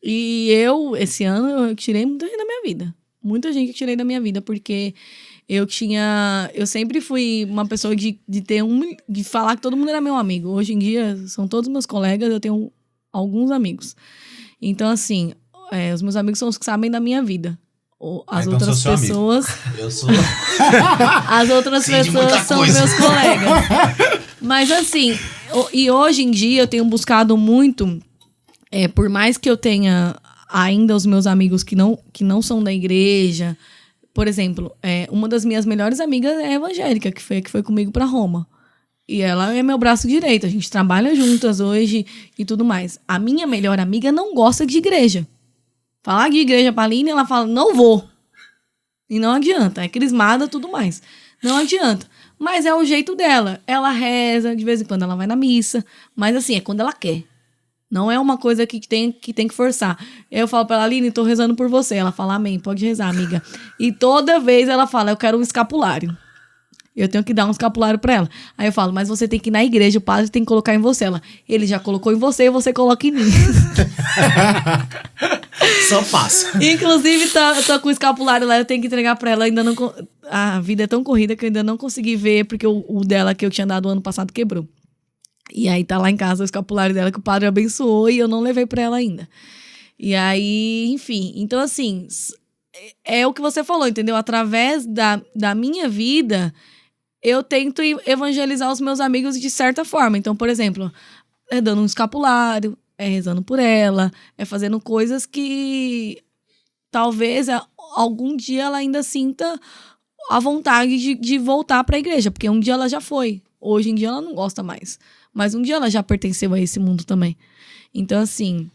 Speaker 3: E esse ano, eu tirei muita gente da minha vida. Muita gente que tirei da minha vida, porque eu sempre fui uma pessoa de falar que todo mundo era meu amigo. Hoje em dia, são todos meus colegas, eu tenho alguns amigos. Então, assim, os meus amigos são os que sabem da minha vida. As outras pessoas...
Speaker 1: Eu sou...
Speaker 3: As outras pessoas são meus colegas. Mas, assim, e hoje em dia eu tenho buscado muito, por mais que eu tenha ainda os meus amigos que não são da igreja. Por exemplo, uma das minhas melhores amigas é evangélica, que foi comigo pra Roma. E ela é meu braço direito. A gente trabalha juntas hoje e tudo mais. A minha melhor amiga não gosta de igreja. Falar de igreja pra Aline, ela fala, não vou. E não adianta. É crismada e tudo mais. Não adianta. Mas é o jeito dela. Ela reza, de vez em quando ela vai na missa. Mas assim, é quando ela quer. Não é uma coisa que tem que forçar. Eu falo pra ela, Aline, tô rezando por você. Ela fala, amém, pode rezar, amiga. E toda vez ela fala, eu quero um escapulário. Eu tenho que dar um escapulário pra ela. Aí eu falo, mas você tem que ir na igreja, o padre tem que colocar em você. Ela, ele já colocou em você e você coloca em mim.
Speaker 1: Só passa.
Speaker 3: Inclusive, eu tô com o escapulário lá, eu tenho que entregar pra ela. Ainda não, a vida é tão corrida que eu ainda não consegui ver, porque o dela que eu tinha dado ano passado quebrou. E aí tá lá em casa o escapulário dela que o padre abençoou e eu não levei pra ela ainda. E aí, enfim. Então, assim, é o que você falou, entendeu? Através da minha vida, eu tento evangelizar os meus amigos de certa forma. Então, por exemplo, dando um escapulário, rezando por ela, fazendo coisas que talvez algum dia ela ainda sinta a vontade de voltar pra igreja. Porque um dia ela já foi. Hoje em dia ela não gosta mais. Mas um dia ela já pertenceu a esse mundo também. Então, assim,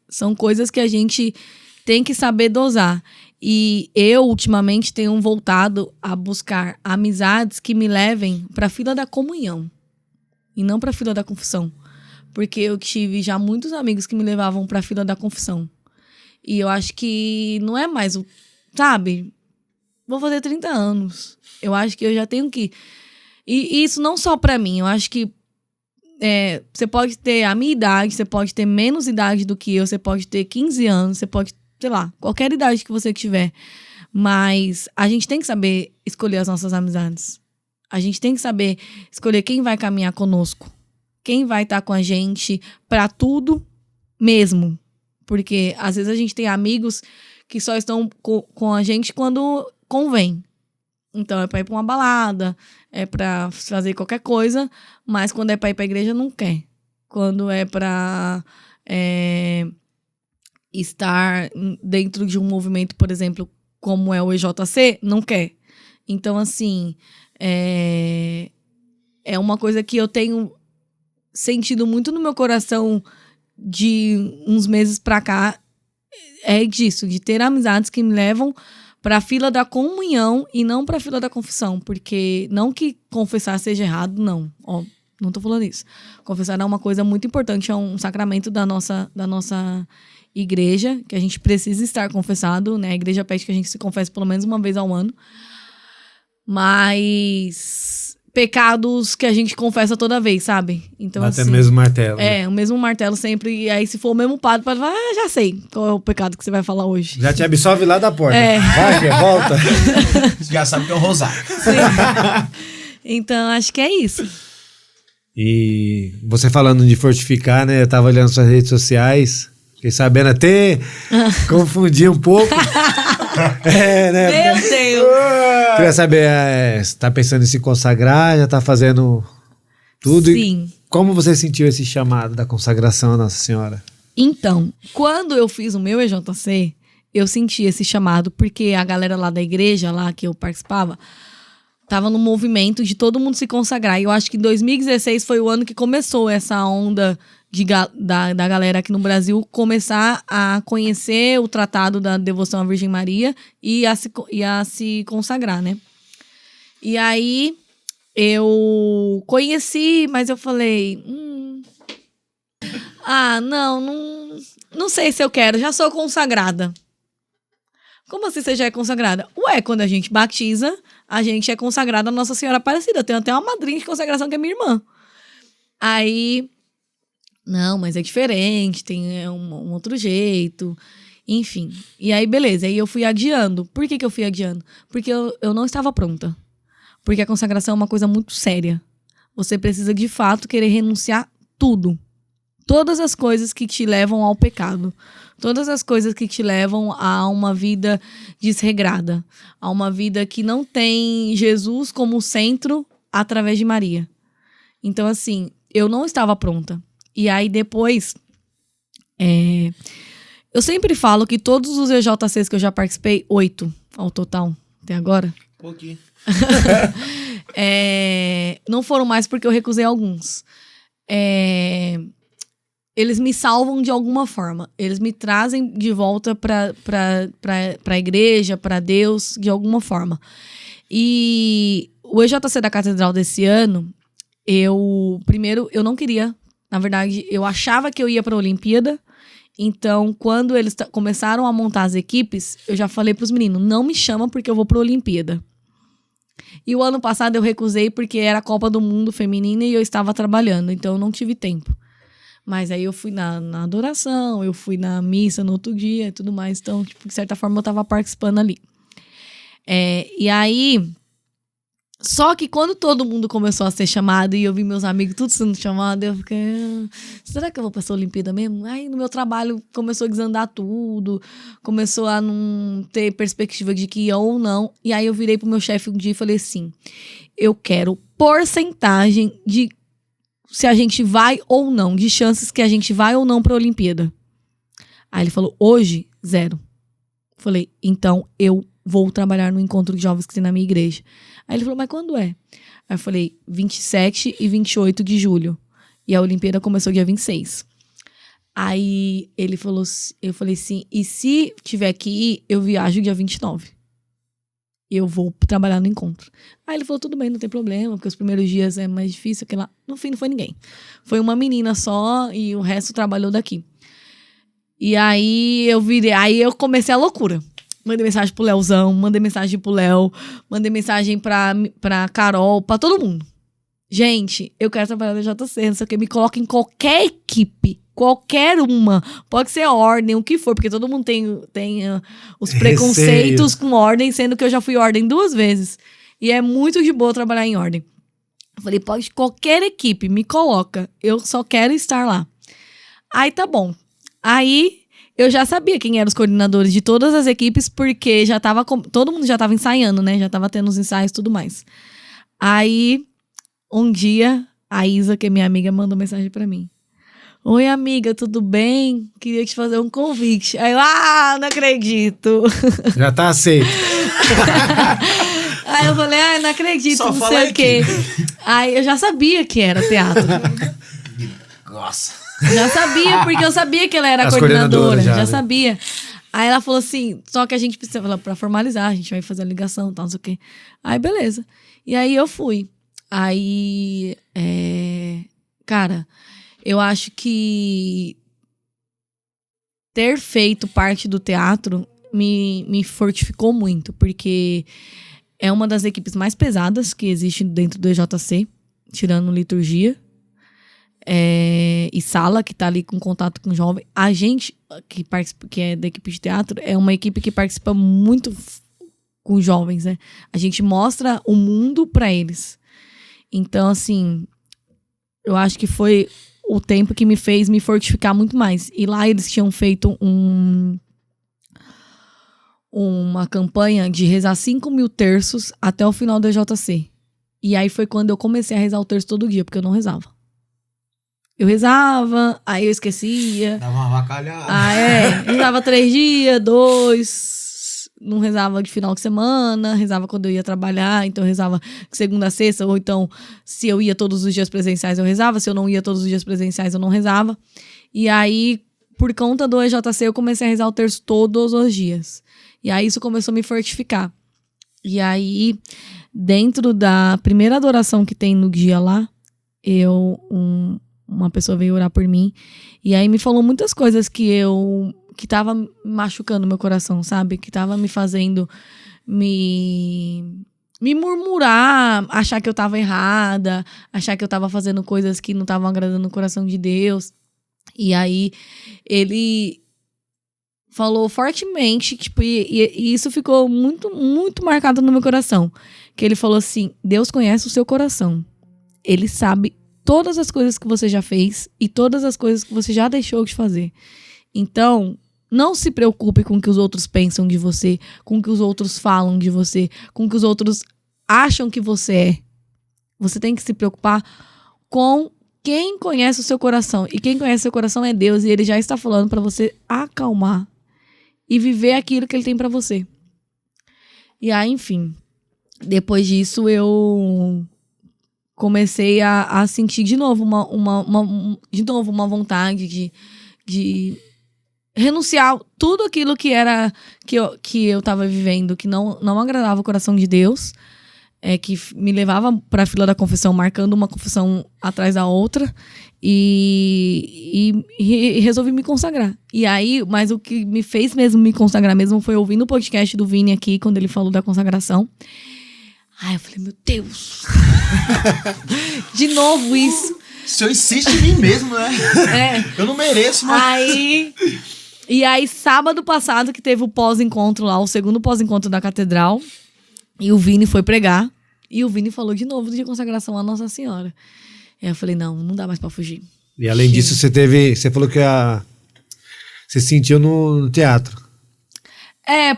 Speaker 3: são coisas que a gente tem que saber dosar. E eu, ultimamente, tenho voltado a buscar amizades que me levem para a fila da comunhão. E não para a fila da confissão. Porque eu tive já muitos amigos que me levavam para a fila da confissão. E eu acho que não é mais o... Sabe? Vou fazer 30 anos. Eu acho que eu já tenho que... E isso não só pra mim, eu acho que você pode ter a minha idade, você pode ter menos idade do que eu, você pode ter 15 anos, você pode, sei lá, qualquer idade que você tiver. Mas a gente tem que saber escolher as nossas amizades. A gente tem que saber escolher quem vai caminhar conosco. Quem vai estar com a gente pra tudo mesmo. Porque às vezes a gente tem amigos que só estão com a gente quando convém. Então é pra ir pra uma balada, é pra fazer qualquer coisa, mas quando é pra ir pra igreja não quer. Quando é pra estar dentro de um movimento, por exemplo, como é o EJC, não quer. Então, assim, é uma coisa que eu tenho sentido muito no meu coração de uns meses pra cá, é disso, de ter amizades que me levam pra fila da comunhão e não pra fila da confissão, porque não que confessar seja errado, não, ó, não tô falando isso. Confessar é uma coisa muito importante, é um sacramento da nossa igreja, que a gente precisa estar confessado, né? A igreja pede que a gente se confesse pelo menos uma vez ao ano. Mas pecados que a gente confessa toda vez, sabe? Então,
Speaker 2: Bate
Speaker 3: assim,
Speaker 2: o mesmo martelo.
Speaker 3: o mesmo martelo sempre. E aí, se for o mesmo padre, pode falar, já sei qual é o pecado que você vai falar hoje.
Speaker 2: Já te absolve lá da porta.
Speaker 3: É.
Speaker 2: Vai, filha, volta.
Speaker 1: Você já sabe que é o rosário.
Speaker 3: Sim. Então, acho que é isso.
Speaker 2: E você falando de fortificar, né? Eu tava olhando suas redes sociais, fiquei sabendo até confundir um pouco. Né?
Speaker 3: Meu Deus!
Speaker 2: Queria saber, você tá pensando em se consagrar, já tá fazendo tudo?
Speaker 3: Sim.
Speaker 2: Como você sentiu esse chamado da consagração à Nossa Senhora?
Speaker 3: Então, quando eu fiz o meu EJC, eu senti esse chamado, porque a galera lá da igreja, lá que eu participava, tava no movimento de todo mundo se consagrar. E eu acho que 2016 foi o ano que começou essa onda da galera aqui no Brasil começar a conhecer o tratado da devoção à Virgem Maria e a se consagrar, né? E aí eu conheci, mas eu falei... não sei se eu quero, já sou consagrada. Como assim você já é consagrada? Ué, quando a gente batiza, a gente é consagrada a Nossa Senhora Aparecida. Eu tenho até uma madrinha de consagração que é minha irmã. Aí, não, mas é diferente, tem um outro jeito. Enfim, e aí beleza, aí eu fui adiando. Por que eu fui adiando? Porque eu não estava pronta. Porque a consagração é uma coisa muito séria. Você precisa de fato querer renunciar tudo. Todas as coisas que te levam ao pecado. Todas as coisas que te levam a uma vida desregrada. A uma vida que não tem Jesus como centro através de Maria. Então, assim, eu não estava pronta. E aí, depois... eu sempre falo que todos os EJCs que eu já participei, 8 ao total, até agora...
Speaker 1: Pouquinho.
Speaker 3: Não foram mais porque eu recusei alguns. Eles me salvam de alguma forma. Eles me trazem de volta pra igreja, pra Deus, de alguma forma. E o EJC da Catedral desse ano, eu não queria. Na verdade, eu achava que eu ia pra Olimpíada. Então, quando eles começaram a montar as equipes, eu já falei pros meninos, não me chama porque eu vou pra Olimpíada. E o ano passado eu recusei porque era a Copa do Mundo Feminina e eu estava trabalhando, então eu não tive tempo. Mas aí eu fui na adoração, eu fui na missa no outro dia e tudo mais. Então, tipo, de certa forma, eu tava participando ali. E aí... Só que quando todo mundo começou a ser chamado e eu vi meus amigos tudo sendo chamado, eu fiquei... será que eu vou pra essa Olimpíada mesmo? Aí no meu trabalho começou a desandar tudo. Começou a não ter perspectiva de que ia ou não. E aí eu virei pro meu chefe um dia e falei assim... eu quero porcentagem de... se a gente vai ou não, de chances que a gente vai ou não pra Olimpíada. Aí ele falou, hoje, 0. Falei, então eu vou trabalhar no encontro de jovens que tem na minha igreja. Aí ele falou, mas quando é? Aí eu falei, 27 e 28 de julho. E a Olimpíada começou dia 26. Aí ele falou, eu falei assim, e se tiver que ir, eu viajo dia 29. Eu vou trabalhar no encontro. Aí ele falou, tudo bem, não tem problema, porque os primeiros dias é mais difícil. Lá. No fim, não foi ninguém. Foi uma menina só e o resto trabalhou daqui. E aí eu comecei a loucura. Mandei mensagem pro Leozão, mandei mensagem pro Léo, mandei mensagem pra Carol, pra todo mundo. Gente, eu quero trabalhar no JC, não sei o que, me coloca em qualquer equipe. Qualquer uma. Pode ser ordem, o que for, porque todo mundo tem os preconceitos com ordem, sendo que eu já fui ordem 2 vezes. E é muito de boa trabalhar em ordem. Eu falei, pode qualquer equipe, me coloca. Eu só quero estar lá. Aí tá bom. Aí eu já sabia quem eram os coordenadores de todas as equipes, porque já tava todo mundo já tava ensaiando, né? Já tava tendo os ensaios e tudo mais. Aí, um dia, a Isa, que é minha amiga, mandou mensagem pra mim. Oi, amiga, tudo bem? Queria te fazer um convite. Aí eu, não acredito.
Speaker 2: Já tá aceito.
Speaker 3: Aí eu falei, não acredito,
Speaker 1: Só
Speaker 3: não
Speaker 1: fala
Speaker 3: sei o quê. Aí eu já sabia que era teatro.
Speaker 1: Nossa.
Speaker 3: Já sabia, porque eu sabia que ela era
Speaker 2: As
Speaker 3: coordenadora.
Speaker 2: coordenadoras
Speaker 3: Já
Speaker 2: já, né?
Speaker 3: sabia. Aí ela falou assim, só que a gente precisa, pra formalizar, a gente vai fazer a ligação e tal, não sei o quê. Aí, beleza. E aí eu fui. Aí, cara, eu acho que ter feito parte do teatro me fortificou muito, porque é uma das equipes mais pesadas que existe dentro do EJC, tirando liturgia. E sala, que tá ali com contato com o jovem. A gente, que é da equipe de teatro, é uma equipe que participa muito com os jovens, né? A gente mostra o mundo pra eles. Então, assim, eu acho que foi o tempo que me fez me fortificar muito mais. E lá eles tinham feito uma campanha de rezar 5.000 terços até o final do EJC. E aí foi quando eu comecei a rezar o terço todo dia, porque eu não rezava. Eu rezava, aí eu esquecia.
Speaker 1: Dava uma avacalhada.
Speaker 3: Rezava 3 dias, 2. Não rezava de final de semana, rezava quando eu ia trabalhar, então eu rezava de segunda a sexta, ou então, se eu ia todos os dias presenciais, eu rezava, se eu não ia todos os dias presenciais, eu não rezava. E aí, por conta do EJC, eu comecei a rezar o terço todos os dias. E aí, isso começou a me fortificar. E aí, dentro da primeira adoração que tem no dia lá, uma pessoa veio orar por mim, e aí me falou muitas coisas que tava machucando meu coração, sabe? Que tava me fazendo me murmurar, achar que eu tava errada, achar que eu tava fazendo coisas que não estavam agradando o coração de Deus. E aí ele falou fortemente, tipo, e isso ficou muito, muito marcado no meu coração. Que ele falou assim, Deus conhece o seu coração. Ele sabe todas as coisas que você já fez e todas as coisas que você já deixou de fazer. Então, não se preocupe com o que os outros pensam de você, com o que os outros falam de você, com o que os outros acham que você é. Você tem que se preocupar com quem conhece o seu coração. E quem conhece o seu coração é Deus, e Ele já está falando para você acalmar e viver aquilo que Ele tem para você. E aí, enfim, depois disso eu comecei a sentir de novo uma vontade de renunciar tudo aquilo que era que eu tava vivendo, que não agradava o coração de Deus, que me levava para a fila da confissão, marcando uma confissão atrás da outra, e resolvi me consagrar. E aí, mas o que me fez mesmo me consagrar mesmo foi ouvindo o podcast do Vini aqui, quando ele falou da consagração. Ai, eu falei, meu Deus. De novo isso.
Speaker 1: O senhor insiste em mim mesmo, né? Eu não mereço, mas...
Speaker 3: E aí, sábado passado, que teve o pós-encontro lá, o segundo pós-encontro da catedral, e o Vini foi pregar, e o Vini falou de novo de consagração à Nossa Senhora. Aí eu falei, não dá mais pra fugir.
Speaker 2: E além disso, você falou que você sentiu no teatro.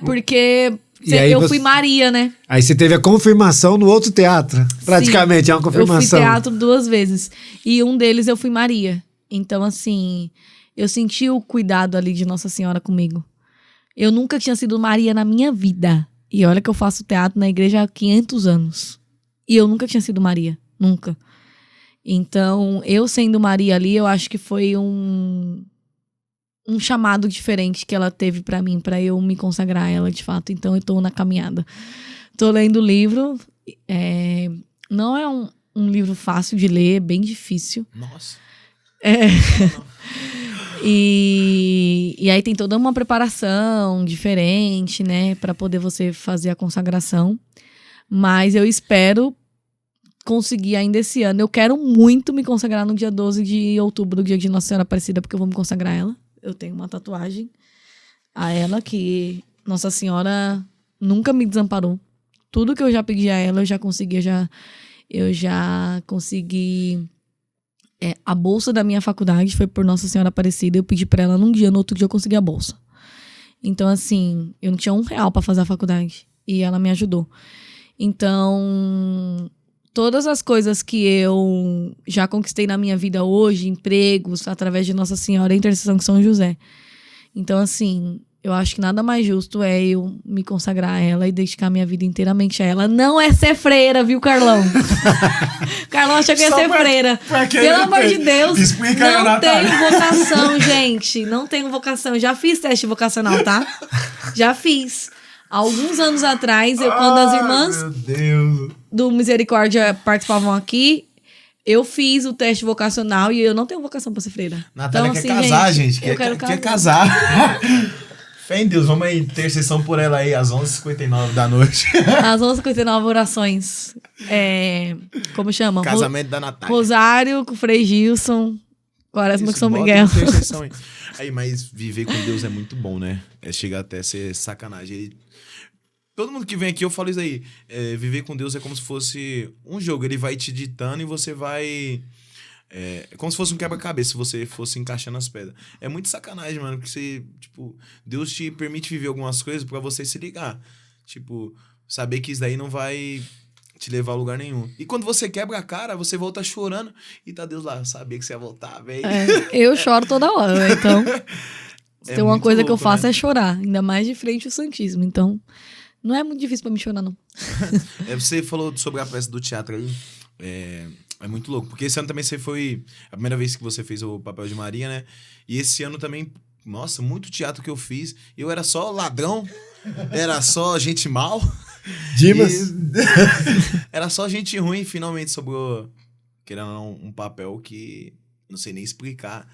Speaker 3: Porque eu fui Maria, né?
Speaker 2: Aí você teve a confirmação no outro teatro. Praticamente, é uma confirmação.
Speaker 3: Eu fui teatro 2 vezes. E um deles eu fui Maria. Então, assim, eu senti o cuidado ali de Nossa Senhora comigo. Eu nunca tinha sido Maria na minha vida. E olha que eu faço teatro na igreja há 500 anos. E eu nunca tinha sido Maria. Nunca. Então, eu sendo Maria ali, eu acho que foi um chamado diferente que ela teve pra mim, pra eu me consagrar a ela, de fato. Então, eu tô na caminhada. Tô lendo o livro. Não é um livro fácil de ler, é bem difícil.
Speaker 1: Nossa.
Speaker 3: E aí tem toda uma preparação diferente, né? Pra poder você fazer a consagração. Mas eu espero conseguir ainda esse ano. Eu quero muito me consagrar no dia 12 de outubro, dia de Nossa Senhora Aparecida, porque eu vou me consagrar a ela. Eu tenho uma tatuagem a ela que Nossa Senhora nunca me desamparou. tudo que eu já pedi a ela, eu já consegui. A bolsa da minha faculdade foi por Nossa Senhora Aparecida. Eu pedi pra ela num dia, no outro dia eu consegui a bolsa. Então, assim, eu não tinha R$1 pra fazer a faculdade. E ela me ajudou. Então, todas as coisas que eu já conquistei na minha vida hoje, empregos, através de Nossa Senhora e intercessão de São José. Então, assim, eu acho que nada mais justo é eu me consagrar a ela e dedicar minha vida inteiramente a ela. Não é ser freira, viu, Carlão? Carlão achou que ia ser freira. Pelo amor de Deus,
Speaker 1: Explica
Speaker 3: não tenho vocação, gente. Não tenho vocação. Já fiz teste vocacional, tá? Já fiz. Alguns anos atrás, quando as irmãs do Misericórdia participavam aqui, eu fiz o teste vocacional e eu não tenho vocação pra ser freira.
Speaker 1: Natália
Speaker 3: então,
Speaker 1: quer
Speaker 3: assim,
Speaker 1: casar, gente.
Speaker 3: Quer
Speaker 1: casar. Fé em Deus, vamos aí, intercessão por ela aí, às 11h59 da noite.
Speaker 3: Às 11h59, orações. Como chama?
Speaker 1: Casamento da Natália.
Speaker 3: Rosário com Frei Gilson. Quaresma com São Miguel.
Speaker 1: Aí, mas viver com Deus é muito bom, né? Chega até a ser sacanagem. Todo mundo que vem aqui, eu falo isso aí. Viver com Deus é como se fosse um jogo. Ele vai te ditando e você vai... É como se fosse um quebra-cabeça, se você fosse encaixando as pedras. É muito sacanagem, mano, porque você, tipo, Deus te permite viver algumas coisas pra você se ligar. Tipo, saber que isso daí não vai te levar a lugar nenhum. E quando você quebra a cara, você volta chorando e tá Deus lá, eu sabia que você ia voltar, velho.
Speaker 3: Eu choro toda hora, então... Se tem uma coisa louco, que eu faço, né? É chorar. Ainda mais de frente ao Santíssimo. Então, não é muito difícil pra me chorar, não.
Speaker 1: Você falou sobre a peça do teatro aí. É muito louco, porque esse ano também você foi a primeira vez que você fez o papel de Maria, né? E esse ano também, nossa, muito teatro que eu fiz. Eu era só ladrão, era só gente mal.
Speaker 2: Dimas.
Speaker 1: Era só gente ruim e finalmente sobrou, querendo ou não, um papel que não sei nem explicar.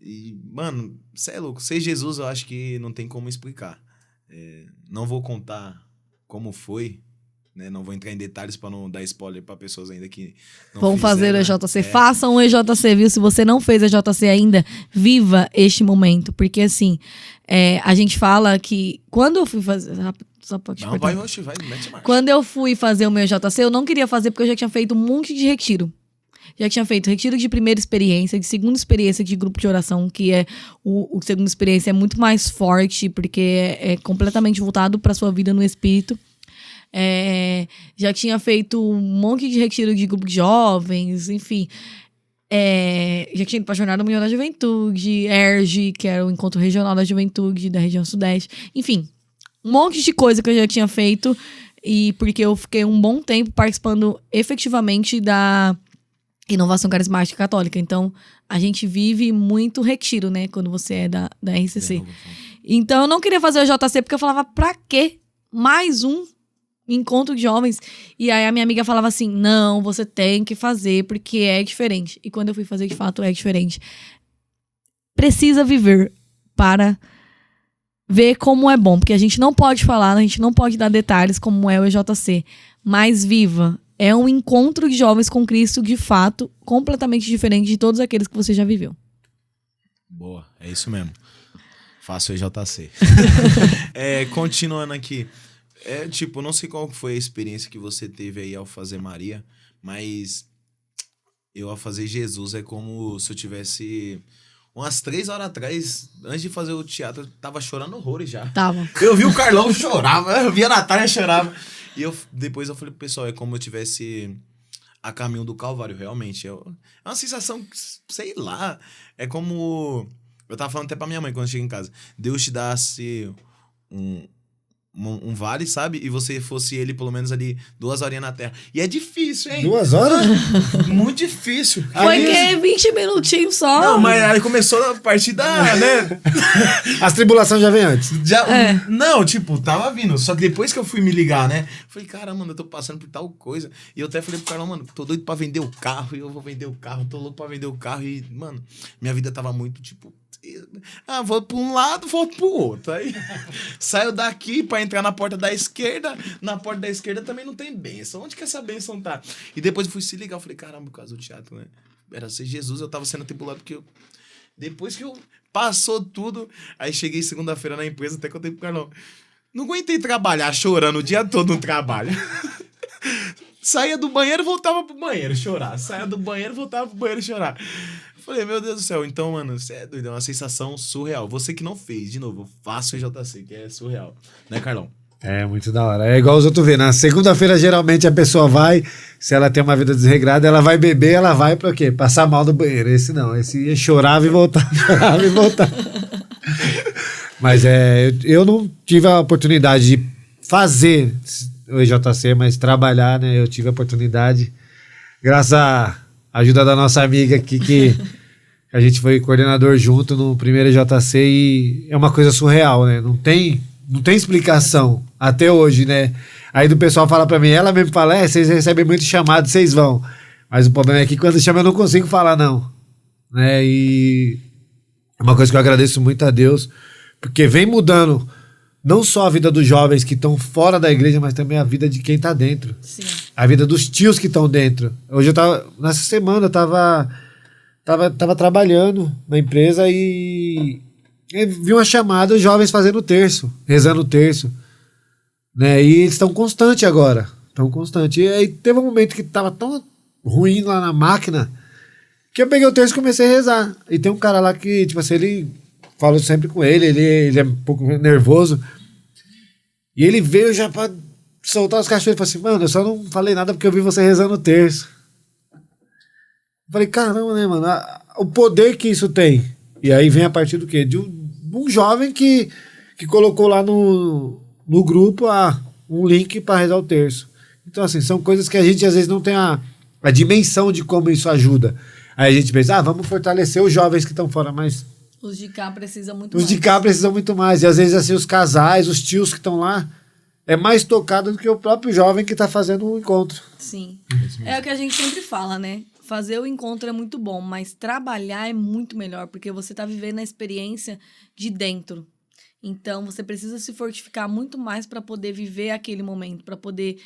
Speaker 1: E, mano, você é louco. Ser Jesus, eu acho que não tem como explicar. Não vou contar como foi, né? Não vou entrar em detalhes para não dar spoiler para pessoas ainda que não
Speaker 3: vão fazer o
Speaker 1: fizeram,
Speaker 3: EJC. Façam o EJC, viu? Se você não fez EJC ainda, viva este momento. Porque, assim, a gente fala que... Quando eu fui fazer... Só pode
Speaker 1: não, vai, mete marcha.
Speaker 3: Quando eu fui fazer o meu EJC, eu não queria fazer porque eu já tinha feito um monte de retiro. Já tinha feito retiro de primeira experiência, de segunda experiência de grupo de oração, que o segunda experiência é muito mais forte, porque é completamente voltado para sua vida no espírito. Já tinha feito um monte de retiro de grupo de jovens, enfim. Já tinha ido para a Jornada Mundial da Juventude, ERJ, que era o Encontro Regional da Juventude da região Sudeste. Enfim, um monte de coisa que eu já tinha feito, e porque eu fiquei um bom tempo participando efetivamente da Inovação Carismática Católica. Então, a gente vive muito retiro, né? Quando você é da RCC. Então, eu não queria fazer o JC porque eu falava, pra quê? Mais um encontro de jovens. E aí, a minha amiga falava assim, não, você tem que fazer porque é diferente. E quando eu fui fazer, de fato, é diferente. Precisa viver para ver como é bom. Porque a gente não pode falar, a gente não pode dar detalhes como é o EJC. Mas viva. É um encontro de jovens com Cristo, de fato, completamente diferente de todos aqueles que você já viveu.
Speaker 1: Boa, é isso mesmo. Faço o EJC. Continuando aqui. Não sei qual foi a experiência que você teve aí ao fazer Maria, mas eu ao fazer Jesus é como se eu tivesse... Umas 3 horas atrás, antes de fazer o teatro, eu tava chorando horrores já.
Speaker 3: Tava.
Speaker 1: Eu vi o Carlão, chorava. Eu vi a Natália, chorava. E depois eu falei pro pessoal, é como eu tivesse a caminho do Calvário, realmente. É uma sensação, sei lá, é como... Eu tava falando até pra minha mãe quando eu cheguei em casa. Deus te desse um vale, sabe? E você fosse ele, pelo menos ali, 2 horinhas na terra. E é difícil, hein?
Speaker 2: 2 horas?
Speaker 1: Muito difícil.
Speaker 3: Foi que 20 minutinhos só.
Speaker 1: Não, mas aí começou a partir da, né?
Speaker 2: As tribulações já vêm antes.
Speaker 1: Não, tipo, tava vindo. Só que depois que eu fui me ligar, né? Falei, cara, mano, eu tô passando por tal coisa. E eu até falei pro Carlão, mano, tô doido pra vender o carro. E eu vou vender o carro. Tô louco pra vender o carro. E, mano, minha vida tava muito, tipo... vou pra um lado, volto pro outro. Aí saio daqui pra entrar na porta da esquerda. Na porta da esquerda também não tem bênção. Onde que essa bênção tá? E depois eu fui se ligar. Eu falei, caramba, por causa do teatro, né? Era ser Jesus, eu tava sendo atribulado porque depois que eu passou tudo, aí cheguei segunda-feira na empresa, até contei pro Carlão. Não aguentei trabalhar chorando o dia todo no trabalho. Saía do banheiro e voltava pro banheiro chorar. Saía do banheiro e voltava pro banheiro chorar. Falei, meu Deus do céu. Então, mano, você é doido. É uma sensação surreal. Você que não fez, de novo, faça o JC, que é surreal. Né, Carlão?
Speaker 2: É, muito da hora. É igual os outros vê. Na segunda-feira, geralmente, a pessoa vai, se ela tem uma vida desregrada, ela vai beber, ela vai pra quê? Passar mal no banheiro. Esse não. Esse chorava e voltava, chorava e voltava. Mas eu não tive a oportunidade de fazer o EJC, mas trabalhar, né? Eu tive a oportunidade, graças à ajuda da nossa amiga aqui, que a gente foi coordenador junto no primeiro EJC e é uma coisa surreal, né? Não tem explicação até hoje, né? Aí do pessoal fala pra mim, ela mesmo fala, vocês recebem muito chamado, vocês vão. Mas o problema é que quando chama eu não consigo falar não, né? E é uma coisa que eu agradeço muito a Deus, porque vem mudando não só a vida dos jovens que estão fora da igreja, mas também a vida de quem está dentro.
Speaker 3: Sim.
Speaker 2: A vida dos tios que estão dentro. Hoje nessa semana eu tava trabalhando na empresa e vi uma chamada, os jovens fazendo terço, rezando o terço. Né? E eles estão constantes agora. Estão constantes. E aí teve um momento que estava tão ruim lá na máquina que eu peguei o terço e comecei a rezar. E tem um cara lá que, tipo assim, ele... Falo sempre com ele é um pouco nervoso. E ele veio já pra soltar os cachorros e falou assim, mano, eu só não falei nada porque eu vi você rezando o terço. Eu falei, caramba, né, mano? O poder que isso tem. E aí vem a partir do quê? De um jovem que colocou lá no grupo um link para rezar o terço. Então, assim, são coisas que a gente às vezes não tem a dimensão de como isso ajuda. Aí a gente pensa, vamos fortalecer os jovens que estão fora, mas...
Speaker 3: Os de cá precisam muito
Speaker 2: mais. Os de cá precisam muito mais. E às vezes, assim, os casais, os tios que estão lá, é mais tocado do que o próprio jovem que está fazendo o encontro.
Speaker 3: Sim. É o que a gente sempre fala, né? Fazer o encontro é muito bom, mas trabalhar é muito melhor, porque você está vivendo a experiência de dentro. Então, você precisa se fortificar muito mais para poder viver aquele momento, para poder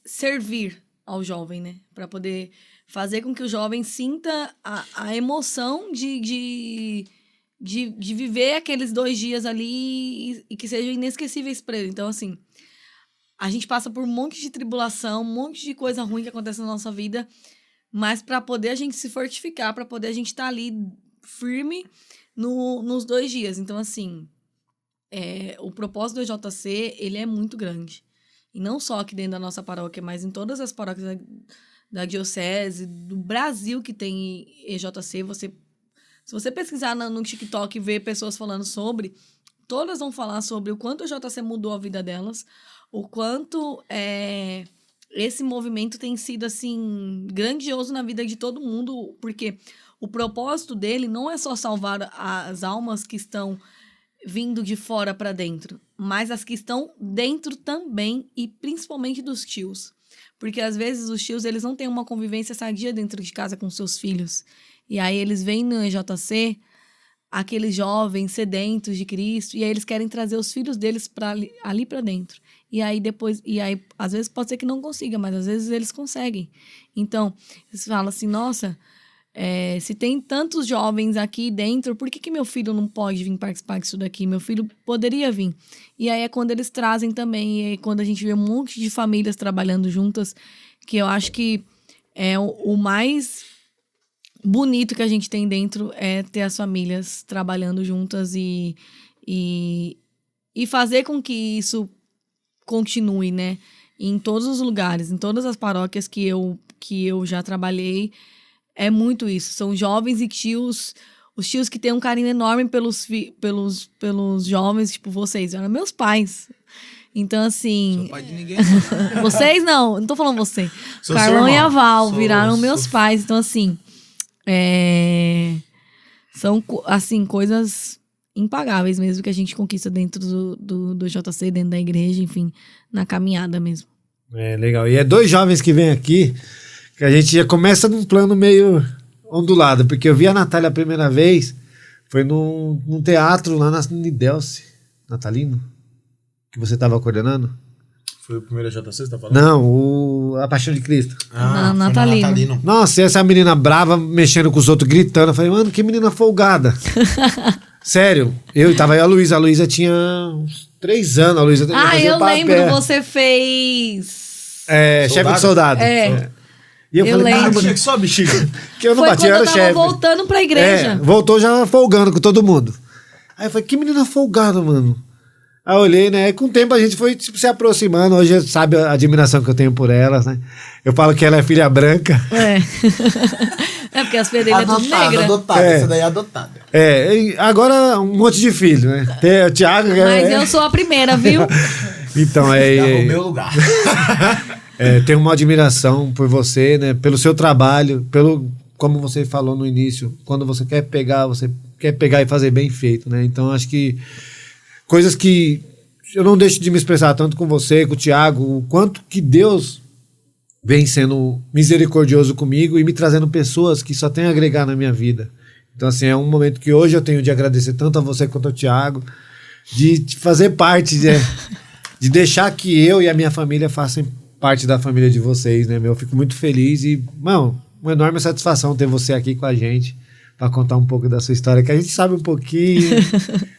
Speaker 3: servir ao jovem, né? Para poder fazer com que o jovem sinta a emoção de viver aqueles 2 dias ali e que sejam inesquecíveis para ele. Então, assim, a gente passa por um monte de tribulação, um monte de coisa ruim que acontece na nossa vida, mas para poder a gente se fortificar, para poder a gente estar ali firme nos 2 dias. Então, assim, o propósito do EJC, ele é muito grande. E não só aqui dentro da nossa paróquia, mas em todas as paróquias da diocese, do Brasil que tem EJC, se você pesquisar no TikTok e ver pessoas falando sobre, todas vão falar sobre o quanto o JC mudou a vida delas, o quanto esse movimento tem sido, assim, grandioso na vida de todo mundo, porque o propósito dele não é só salvar as almas que estão vindo de fora para dentro, mas as que estão dentro também, e principalmente dos tios. Porque, às vezes, os tios, eles não têm uma convivência sadia dentro de casa com seus filhos. E aí eles vêm no EJC, aqueles jovens sedentos de Cristo, e aí eles querem trazer os filhos deles ali para dentro. E aí às vezes pode ser que não consiga, mas às vezes eles conseguem. Então, eles falam assim, nossa, se tem tantos jovens aqui dentro, por que meu filho não pode vir participar disso daqui? Meu filho poderia vir. E aí é quando eles trazem também, e aí quando a gente vê um monte de famílias trabalhando juntas, que eu acho que é o mais bonito que a gente tem dentro é ter as famílias trabalhando juntas e fazer com que isso continue, né? Em todos os lugares, em todas as paróquias que eu já trabalhei, é muito isso. São jovens e tios, os tios que têm um carinho enorme pelos jovens, tipo vocês, eram meus pais. Então, assim...
Speaker 1: Sou pai de ninguém.
Speaker 3: Vocês não tô falando você.
Speaker 1: Sou
Speaker 3: Carlão e a Val
Speaker 1: Sou-
Speaker 3: viraram meus pais. Então, assim... São, assim, coisas impagáveis mesmo que a gente conquista dentro do JC, dentro da igreja, enfim, na caminhada mesmo.
Speaker 2: Legal. E 2 jovens que vêm aqui, que a gente já começa num plano meio ondulado, porque eu vi a Natália a primeira vez, foi num teatro lá na Nidelce, Natalino, que você estava coordenando.
Speaker 1: Foi o primeiro JC, você tá falando?
Speaker 2: Não, A Paixão de Cristo.
Speaker 3: Na
Speaker 1: foi
Speaker 3: Natalino.
Speaker 2: Nossa, e essa menina brava, mexendo com os outros, gritando. Eu falei, mano, que menina folgada. Sério. Tava aí a Luísa. A Luísa tinha uns 3 anos, a Luísa também fazia
Speaker 3: eu
Speaker 2: papel.
Speaker 3: lembro, você fez...
Speaker 2: Chefe de soldado.
Speaker 3: É.
Speaker 2: E eu falei,
Speaker 3: lembro.
Speaker 1: Tinha que só bexiga.
Speaker 2: que eu não
Speaker 3: Foi
Speaker 2: bati,
Speaker 3: quando
Speaker 2: eu era
Speaker 3: eu
Speaker 2: o
Speaker 3: tava
Speaker 2: chefe.
Speaker 3: voltando pra igreja.
Speaker 2: Voltou já folgando com todo mundo. Aí eu falei, que menina folgada, mano. Aí eu olhei, né? E com o tempo a gente foi tipo, se aproximando. Hoje sabe a admiração que eu tenho por elas, né? Eu falo que ela é filha branca.
Speaker 3: É porque as filhas dele é tudo negra.
Speaker 1: Adotada. Essa daí é adotada.
Speaker 2: E agora um monte de filho, né? Tem o Thiago...
Speaker 3: Mas eu sou a primeira, viu?
Speaker 2: Então,
Speaker 1: O meu lugar.
Speaker 2: tenho uma admiração por você, né? Pelo seu trabalho, como você falou no início, quando você quer pegar e fazer bem feito, né? Então, acho que coisas que eu não deixo de me expressar tanto com você, com o Thiago, o quanto que Deus vem sendo misericordioso comigo e me trazendo pessoas que só têm a agregar na minha vida. Então, assim, é um momento que hoje eu tenho de agradecer tanto a você quanto ao Thiago, de fazer parte, de deixar que eu e a minha família façam parte da família de vocês, né, meu? Eu fico muito feliz e, mano, uma enorme satisfação ter você aqui com a gente para contar um pouco da sua história, que a gente sabe um pouquinho,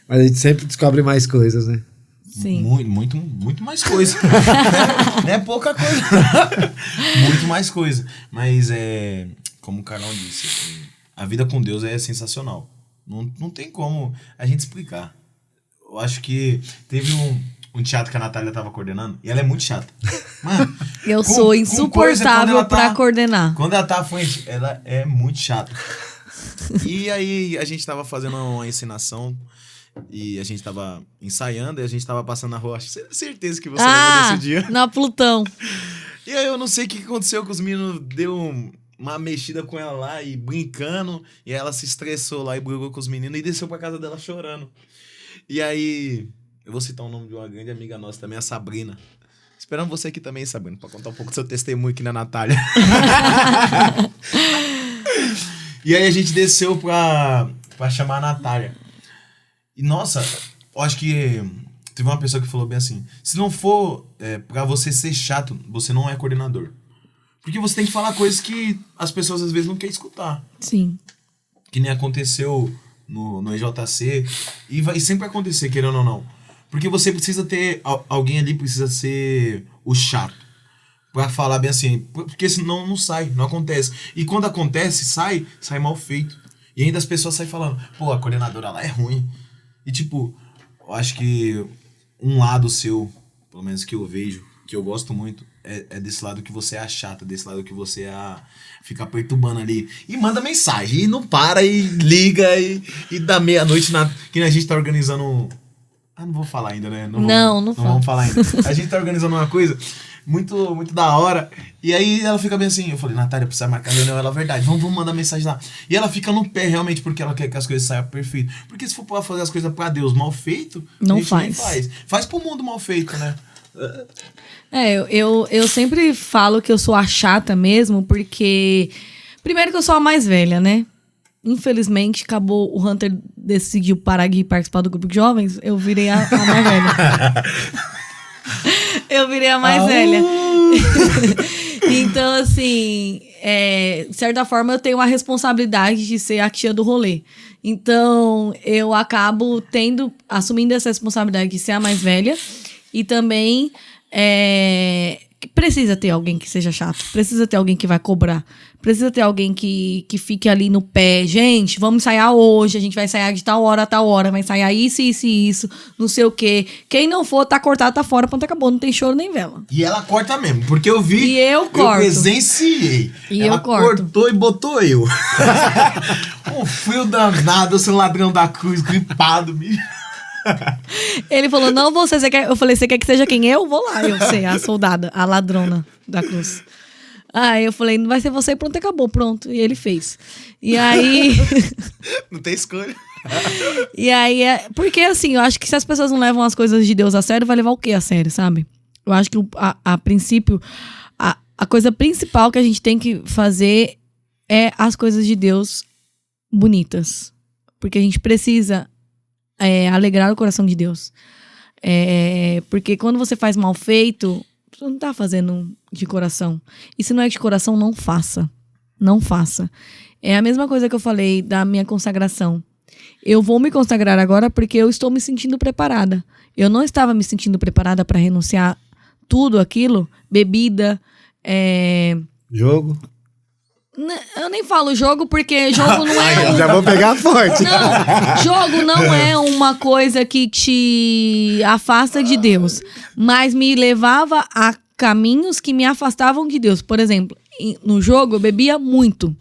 Speaker 2: mas a gente sempre descobre mais coisas, né?
Speaker 3: Sim.
Speaker 1: Muito mais coisa. Não é pouca coisa. Muito mais coisa. Mas, como o Carol disse, a vida com Deus é sensacional. Não tem como a gente explicar. Eu acho que teve um teatro que a Natália tava coordenando e ela é muito chata. Mano,
Speaker 3: Eu sou insuportável pra coordenar.
Speaker 1: Quando ela tá à frente, ela é muito chata. E aí a gente tava fazendo uma encenação e a gente tava ensaiando e a gente tava passando na rua. Acho certeza que você lembra desse dia.
Speaker 3: Na Plutão.
Speaker 1: E aí eu não sei o que aconteceu, que os meninos deu uma mexida com ela lá e brincando. E aí ela se estressou lá e brigou com os meninos e desceu pra casa dela chorando. E aí, eu vou citar o nome de uma grande amiga nossa também, a Sabrina. Esperando você aqui também, Sabrina, pra contar um pouco do seu testemunho aqui na Natália. E aí a gente desceu pra chamar a Natália. E nossa, eu acho que teve uma pessoa que falou bem assim, se não for pra você ser chato, você não é coordenador. Porque você tem que falar coisas que as pessoas às vezes não querem escutar.
Speaker 3: Sim.
Speaker 1: Que nem aconteceu no EJC. E vai sempre acontecer, querendo ou não. Porque você precisa ter... Alguém ali precisa ser o chato. Pra falar bem assim. Porque senão não sai, não acontece. E quando acontece, sai mal feito. E ainda as pessoas saem falando, pô, a coordenadora lá é ruim. E tipo, eu acho que um lado seu, pelo menos que eu vejo, que eu gosto muito, é desse lado que você é a chata, desse lado que você é fica perturbando ali. E manda mensagem, e não para, e liga, e da meia-noite, que a gente tá organizando... não vou falar ainda, né? Não vamos falar ainda. A gente tá organizando uma coisa muito, muito da hora. E aí ela fica bem assim. Eu falei, Natália, precisa marcar reunião. Ela, verdade, vamos mandar mensagem lá. E ela fica no pé realmente porque ela quer que as coisas saiam perfeitas. Porque se for pra fazer as coisas pra Deus mal feito,
Speaker 3: não
Speaker 1: a gente
Speaker 3: faz.
Speaker 1: nem faz. Faz pro mundo mal feito, né?
Speaker 3: Eu sempre falo que eu sou a chata mesmo, porque... Primeiro que eu sou a mais velha, né? Infelizmente, acabou, o Hunter decidiu parar de participar do grupo de jovens, eu virei a mais velha. Eu virei a mais velha. Então, assim, de certa forma, eu tenho a responsabilidade de ser a tia do rolê. Então, eu acabo assumindo essa responsabilidade de ser a mais velha. E também precisa ter alguém que seja chato. Precisa ter alguém que vai cobrar. Precisa ter alguém que fique ali no pé. Gente, vamos ensaiar hoje. A gente vai ensaiar de tal hora a tal hora. Vai ensaiar isso, isso e isso. Não sei o quê. Quem não for, tá cortado, tá fora. Pronto, acabou. Não tem choro nem vela.
Speaker 1: E ela corta mesmo, porque eu vi.
Speaker 3: E eu corto.
Speaker 1: Eu presenciei.
Speaker 3: E
Speaker 1: ela
Speaker 3: eu corto.
Speaker 1: cortou e botou eu. Um fio danado, seu ladrão da cruz, gripado, bicho.
Speaker 3: Ele falou, não você quer... Eu falei, você quer que seja quem eu? Vou lá, eu sei, a soldada, a ladrona da cruz. Aí eu falei, não vai ser você, pronto, acabou, pronto. E ele fez. E aí...
Speaker 1: Não tem escolha.
Speaker 3: E aí, porque assim, eu acho que se as pessoas não levam as coisas de Deus a sério, vai levar o quê a sério, sabe? Eu acho que a princípio, a coisa principal que a gente tem que fazer é as coisas de Deus bonitas. Porque a gente precisa alegrar o coração de Deus. Porque quando você faz mal feito, você não tá fazendo de coração. E se não é de coração, não faça. Não faça. É a mesma coisa que eu falei da minha consagração. eu vou me consagrar agora porque eu estou me sentindo preparada. Eu não estava me sentindo preparada para renunciar tudo aquilo, bebida,
Speaker 2: Jogo.
Speaker 3: Eu nem falo jogo porque jogo não é...
Speaker 2: Já vou pegar forte.
Speaker 3: Não, jogo não é uma coisa que te afasta de Deus, mas me levava a caminhos que me afastavam de Deus. Por exemplo, no jogo eu bebia muito.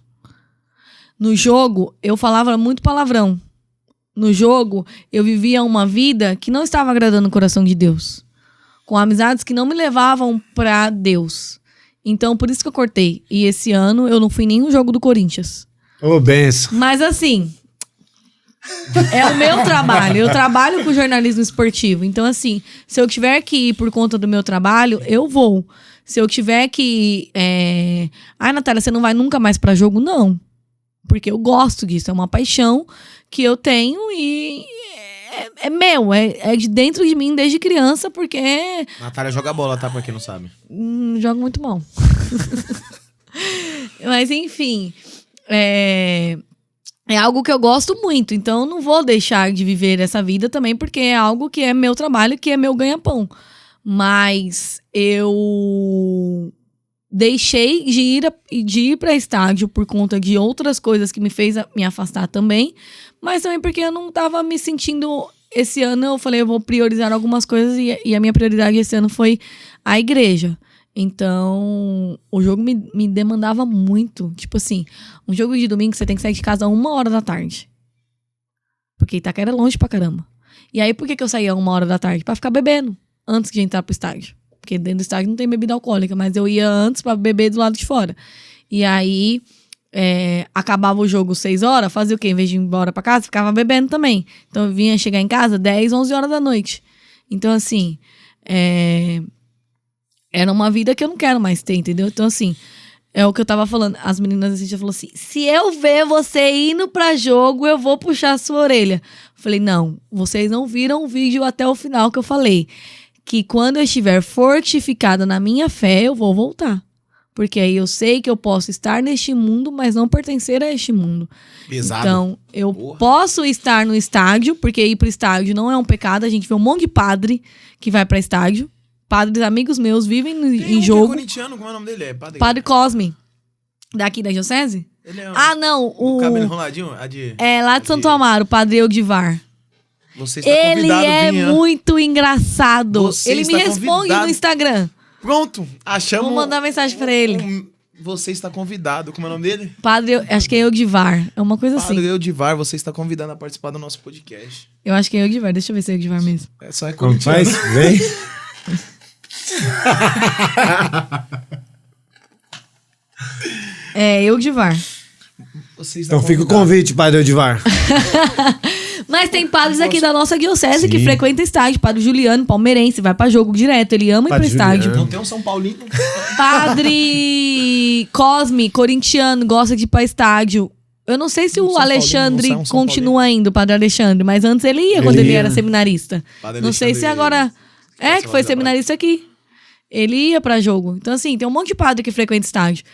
Speaker 3: No jogo eu falava muito palavrão. No jogo eu vivia uma vida que não estava agradando o coração de Deus, com amizades que não me levavam para Deus. Então, por isso que eu cortei. E esse ano eu não fui em nenhum jogo do Corinthians.
Speaker 2: Ô, benção.
Speaker 3: Mas assim, é o meu trabalho. Eu trabalho com jornalismo esportivo. Então, assim, se eu tiver que ir por conta do meu trabalho, eu vou. Se eu tiver que... Ai, Natália, você não vai nunca mais pra jogo? Não. Porque eu gosto disso. É uma paixão que eu tenho e... É meu, é de dentro de mim desde criança, porque...
Speaker 1: Natália joga bola, tá? Pra quem não sabe.
Speaker 3: Jogo muito mal. Mas, enfim, é algo que eu gosto muito. Então, eu não vou deixar de viver essa vida também, porque é algo que é meu trabalho, que é meu ganha-pão. Mas eu deixei de ir para estádio por conta de outras coisas que me fez me afastar também, mas também porque eu não estava me sentindo... Esse ano eu falei, eu vou priorizar algumas coisas e a minha prioridade esse ano foi a igreja. Então, o jogo me demandava muito. Tipo assim, um jogo de domingo você tem que sair de casa 1h da tarde. Porque Itaquera é longe pra caramba. E aí, por que eu saía 1h da tarde? Pra ficar bebendo antes de entrar pro estádio. Porque dentro do estádio não tem bebida alcoólica, mas eu ia antes pra beber do lado de fora. E aí, acabava o jogo 6h, fazia o quê? Em vez de ir embora pra casa, ficava bebendo também. Então, eu vinha chegar em casa 10, 11 horas da noite. Então, assim, era uma vida que eu não quero mais ter, entendeu? Então, assim, é o que eu tava falando. As meninas já falaram assim, se eu ver você indo pra jogo, eu vou puxar a sua orelha. Falei, não, vocês não viram o vídeo até o final que eu falei. Que quando eu estiver fortificada na minha fé, eu vou voltar. Porque aí eu sei que eu posso estar neste mundo, mas não pertencer a este mundo.
Speaker 1: Pesado.
Speaker 3: Então, eu posso estar no estádio, porque ir pro estádio não é um pecado. A gente vê um monte de padre que vai pra estádio. Padres amigos meus vivem em jogo.
Speaker 1: Que é corintiano, como é o nome dele?
Speaker 3: Padre Cosme. Daqui da diocese?
Speaker 1: Ele é
Speaker 3: não.
Speaker 1: O cabelo enroladinho?
Speaker 3: Lá de Santo Amaro, o Padre Eudivar.
Speaker 1: Você está convidado,
Speaker 3: Ele muito engraçado.
Speaker 1: Você
Speaker 3: ele me responde
Speaker 1: convidado.
Speaker 3: no Instagram.
Speaker 1: Pronto, achamos...
Speaker 3: Vou mandar mensagem pra ele.
Speaker 1: Você está convidado. Como é o nome dele?
Speaker 3: Padre, acho que é Eudivar. É uma coisa assim.
Speaker 1: Padre Eudivar, você está convidado a participar do nosso podcast.
Speaker 3: Eu acho que é Eudivar. Deixa eu ver se é Eudivar mesmo.
Speaker 1: Só é
Speaker 2: Como
Speaker 1: corintiano.
Speaker 2: faz? Vem.
Speaker 3: Eudivar.
Speaker 1: Você está
Speaker 2: Então fica o
Speaker 1: convidado.
Speaker 2: convite, Padre Edivar.
Speaker 3: Mas tem padres aqui da nossa diocese que frequentam estádio. Padre Juliano, palmeirense, vai pra jogo direto. Ele ama ir pro estádio.
Speaker 1: Não tem um São Paulino?
Speaker 3: Padre Cosme, corintiano, gosta de ir pra estádio. Eu não sei se o
Speaker 1: São
Speaker 3: Alexandre
Speaker 1: Paulino, não São
Speaker 3: continua indo, o Padre Alexandre. Mas antes ele ia, quando ele era seminarista.
Speaker 1: Padre
Speaker 3: Não sei se
Speaker 1: Alexandre,
Speaker 3: agora... que foi seminarista aqui. Ele ia pra jogo. Então, assim, tem um monte de padre que frequenta estádio.